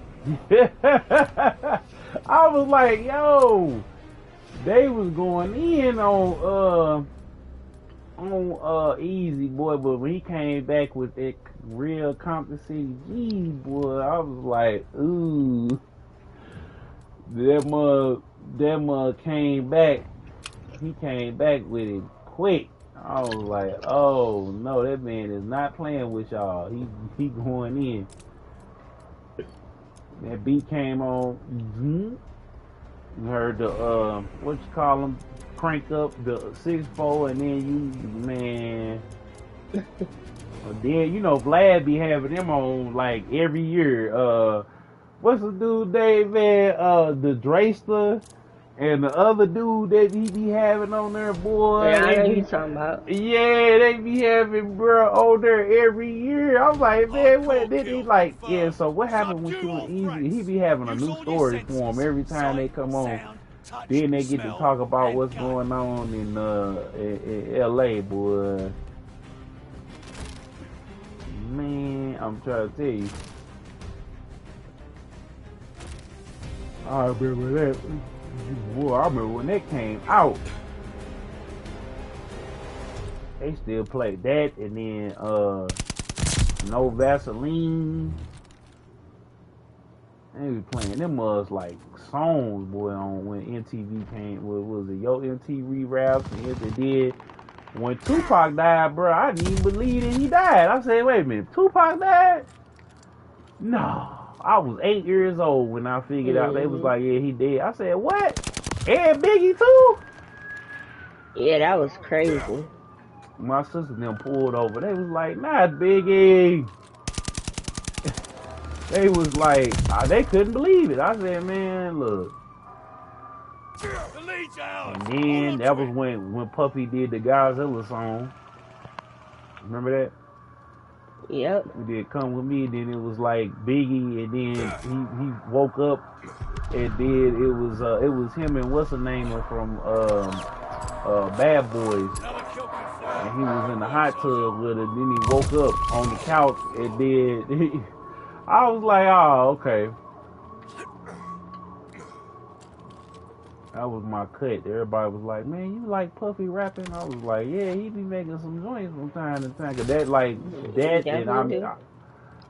I was like, yo, they was going in on Easy Boy, but when he came back with that real Compton City G, boy, I was like, ooh, that mug came back. He came back with it quick. I was like, oh no, that man is not playing with y'all. He going in. That beat came on. You heard the what you call them? Crank up the 6-4, and then man. Then you know Vlad be having them on like every year. What's the dude Dave man? The Drayster. And the other dude that he be having on there, boy.
Yeah, I know who you talking about.
Yeah, they be having bro on there every year. I'm like, man, what did he like? Yeah, so what happened with you and Easy? He be having a new story for him every time they come on. Then they get to talk about what's going on in LA, boy. Man, I'm trying to tell you. I remember that. Boy, I remember when that came out. They still play that, and then No Vaseline. They be playing them was like songs, boy, on when MTV came. What was it? Yo MTV Raps, and yes, it did. When Tupac died, bro, I didn't even believe that he died. I said, wait a minute, Tupac died? No. I was 8 years old when I figured out. They was like, yeah, he dead. I said, what? And Biggie too?
Yeah, that was crazy.
My sister them pulled over. They was like, not Biggie. They was like, they couldn't believe it. I said, man, look. And then that was when Puffy did the Godzilla song. Remember that?
Yep.
We did Come With Me, then it was like Biggie, and then he woke up, and then it was him and what's the name from Bad Boys, and he was in the hot tub with it. Then he woke up on the couch, and then I was like, oh, okay. That was my cut. Everybody was like, man, you like Puffy rapping? I was like, yeah, he be making some joints from time to time. Cause that, like, that, and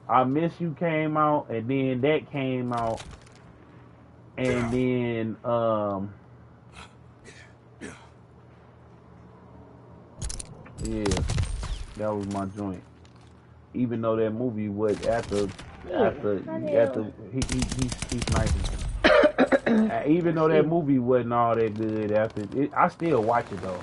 I Miss You came out, and then that came out, and then, yeah, that was my joint. Even though that movie was after he's sniping. Even though that movie wasn't all that good after it, I still watch it though.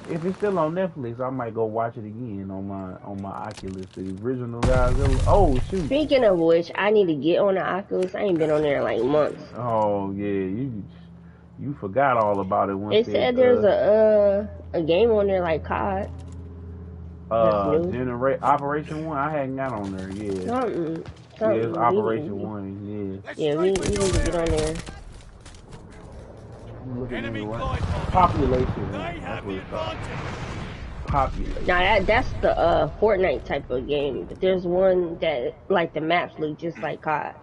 If it's still on Netflix, I might go watch it again on my Oculus. The original Godzilla. Oh shoot!
Speaking of which, I need to get on the Oculus. I ain't been on there in like months.
Oh yeah, you forgot all about it. Once
they said there's a game on there like COD.
Operation 1. I hadn't got on there yet.
Something.
Yeah, it's Operation 1. Yeah.
Yeah, we need to get on there.
Enemy population. That's what it's called. populate.
Now that's the Fortnite type of game, but there's one that like the maps look just like COD.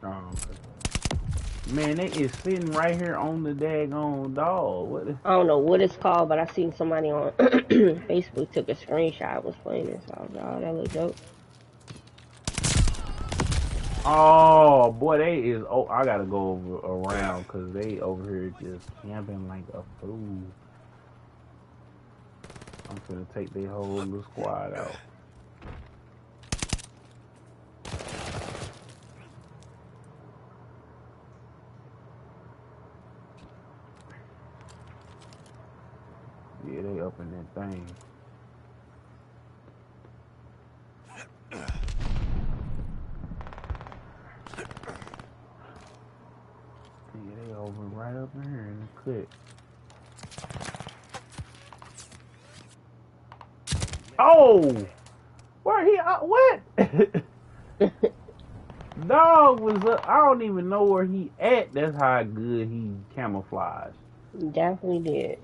Oh, okay. Man, they is sitting right here on the daggone dog. What?
I don't know what it's called, but I seen somebody on Facebook took a screenshot, was playing this. I was like, oh, that look dope.
Oh boy, they is. Oh, I gotta go around because they over here just camping like a fool. I'm gonna take their whole little squad out. Yeah, they up in that thing. Yeah, they over right up in here in the clip. Oh! Where he, what? Dog was up, I don't even know where he at. That's how good he camouflaged.
Definitely did.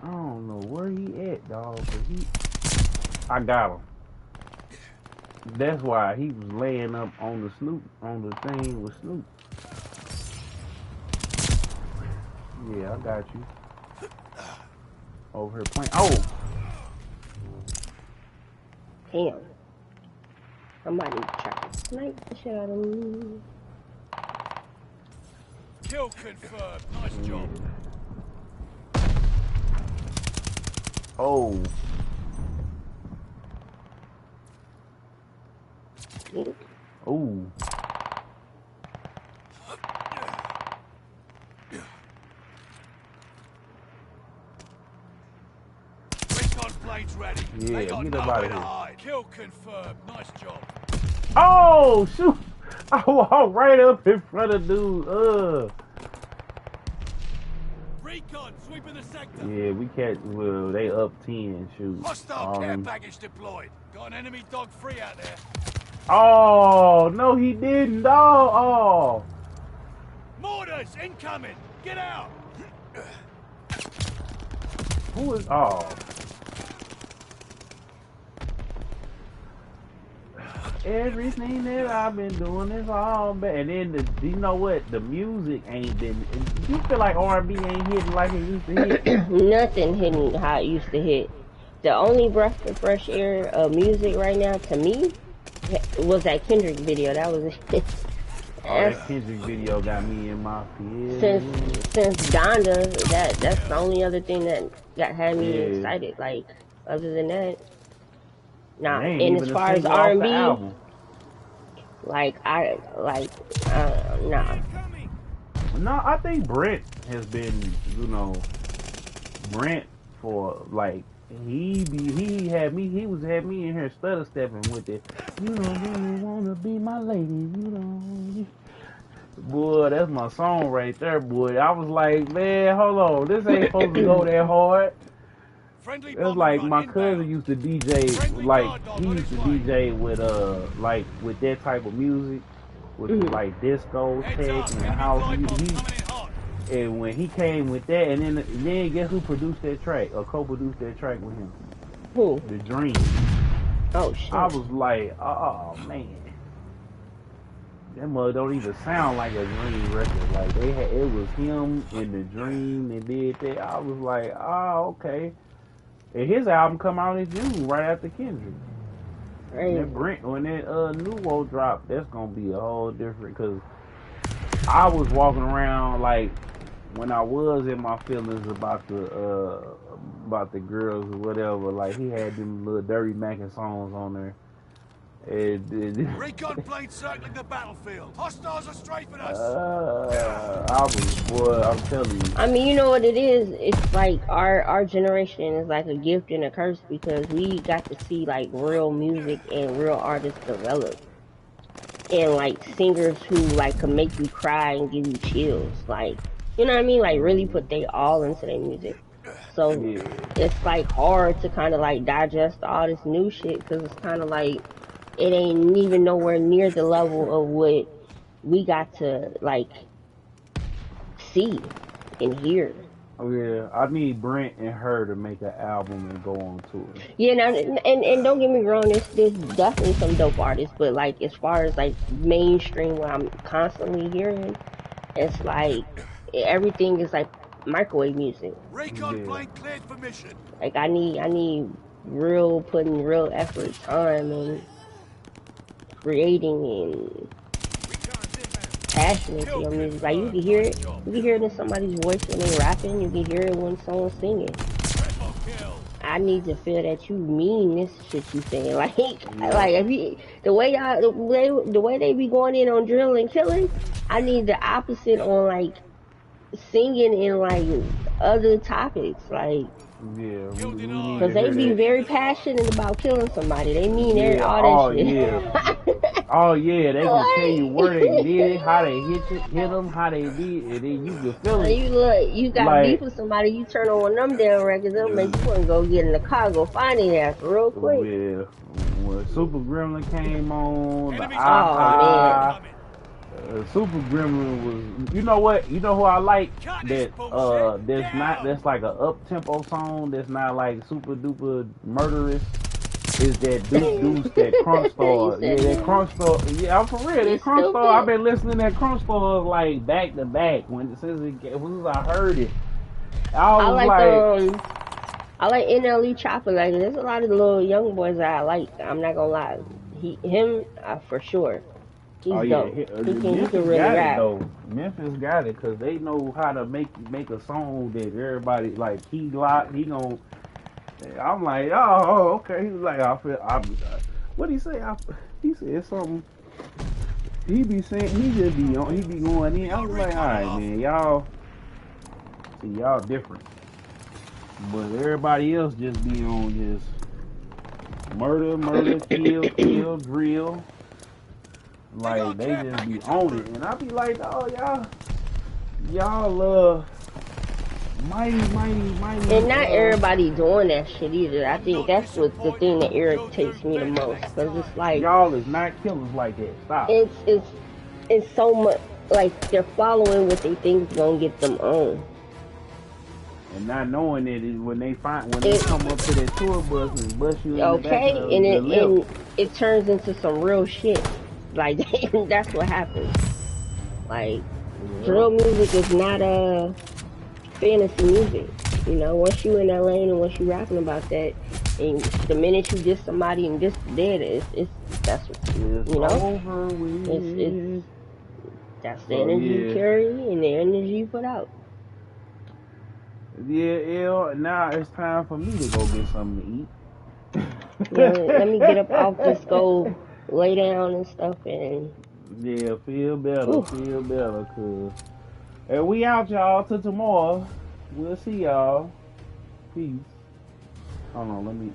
I don't know where he at, dog, but I got him. That's why he was laying up on the thing with Snoop. Yeah, I got you. Over here playing. Oh!
Damn. Somebody tried to snipe the shit out of me.
Kill confirmed. Nice job.
Oh. Ooh.
Recon planes ready.
Yeah,
They got
get up
nowhere
out
to
of here.
hide. Kill confirmed. Nice job.
Oh, shoot. I walked right up in front of dude.
Recon sweeping the sector.
Yeah, we catch, well, they up 10, shoot.
Hostile care package deployed. Got an enemy dog free out there.
Oh, no, he didn't, dog. Oh.
Mortars incoming. Get out.
Who is, oh. Everything that I've been doing is all bad. And then, you know what? The music ain't been, you feel like R&B ain't hitting like it used to hit?
Nothing hitting how it used to hit. The only breath of fresh air of music right now, to me, was that Kendrick video. That was it.
That Kendrick video got me in my feelings.
Since Donda, that's the only other thing that had me excited. Like, other than that, nah. And as far as R&B, nah.
No, I think Brent has been, Brent for like he had me in here stutter stepping with it. You don't really wanna be my lady, Boy, that's my song right there, boy. I was like, man, hold on, this ain't supposed to go that hard. It was like my cousin used to DJ, like he used to DJ with with that type of music, with like disco tech and the house. And when he came with that, and then guess who produced that track or co-produced that track with him?
Who?
The Dream.
Oh shit!
I was like, oh man, that mother don't even sound like a Dream record. Like it was him and the Dream that did that. I was like, oh okay. And his album come out in June, right after Kendrick. And that Brent, when that New World drop, that's gonna be a whole different. Cause I was walking around like when I was in my feelings about the girls or whatever. Like he had them little Dirty Mackin songs on there.
Recon plane circling the battlefield. Hostiles are strafing us.
I'm telling you.
I mean, you know what it is? It's like our generation is like a gift and a curse because we got to see like real music and real artists develop. And like singers who like can make you cry and give you chills. Like, you know what I mean? Like really put they all into their music. So it's like hard to kind of like digest all this new shit because it's kind of like it ain't even nowhere near the level of what we got to like see and hear.
Oh yeah, I need Brent and her to make an album and go on tour.
Yeah, now, and don't get me wrong, there's definitely some dope artists, but like as far as like mainstream, what I'm constantly hearing, it's like everything is like microwave music.
Recon
Yeah.
plane cleared for mission.
Like I need putting real effort, time, and creating and passion into your music. Like you can hear it. You can hear it in somebody's voice when they rapping. You can hear it when someone's singing. I need to feel that you mean this shit you saying. Like if you, the way they be going in on drill and killing, I need the opposite on like singing and like other topics. Like
Yeah,
because they be very passionate about killing somebody. They mean all that shit.
Yeah. Oh yeah, they can tell you where they did it, how they hit them, how they did, and then you can feel it.
You got
like,
beef with somebody, you turn on one of them damn records, they'll make you want to go get in the car, go find it ass real quick.
Yeah, when Super Gremlin came on, Super Gremlin was, you know what? You know who I like? That's like a up tempo song. That's not like super duper murderous. Is that Deuce, that Crunk Star? Yeah, that Crunk Star. Yeah, I'm for real. That Crunk Star. I've been listening to that Crunk Star like back to back when I heard it. I like NLE Chopper. Like there's a lot of little young boys that I like. I'm not gonna lie. Him for sure. He's dope. He can really rap. Memphis got it because they know how to make a song that everybody like. He gon'. I'm like, oh, okay. He was like, what he say? He said something. He be saying, he be going in. I was like, all right, man, y'all different. But everybody else just be on just murder, kill, drill. Like they just be on it, and I be like, oh y'all mighty.
And not everybody doing that shit either. I think that's what the thing that irritates me the most, because it's like
y'all is not killers like that. Stop.
It's so much like they're following what they think is gonna get them on,
and not knowing that when they come up to that tour bus and bust you in the back of
and it turns into some real shit. Like that's what happens. Like drill music is not fantasy music. You know, once you in that lane and once you rapping about that, and the minute you diss somebody and just dead, that's over with. That's the energy you carry and the energy you put out.
Yeah, now it's time for me to go get something to eat.
Let me get up off this, go lay down and stuff, and
feel better, cause and we out, y'all, till tomorrow. We'll see y'all. Peace. Hold on, let me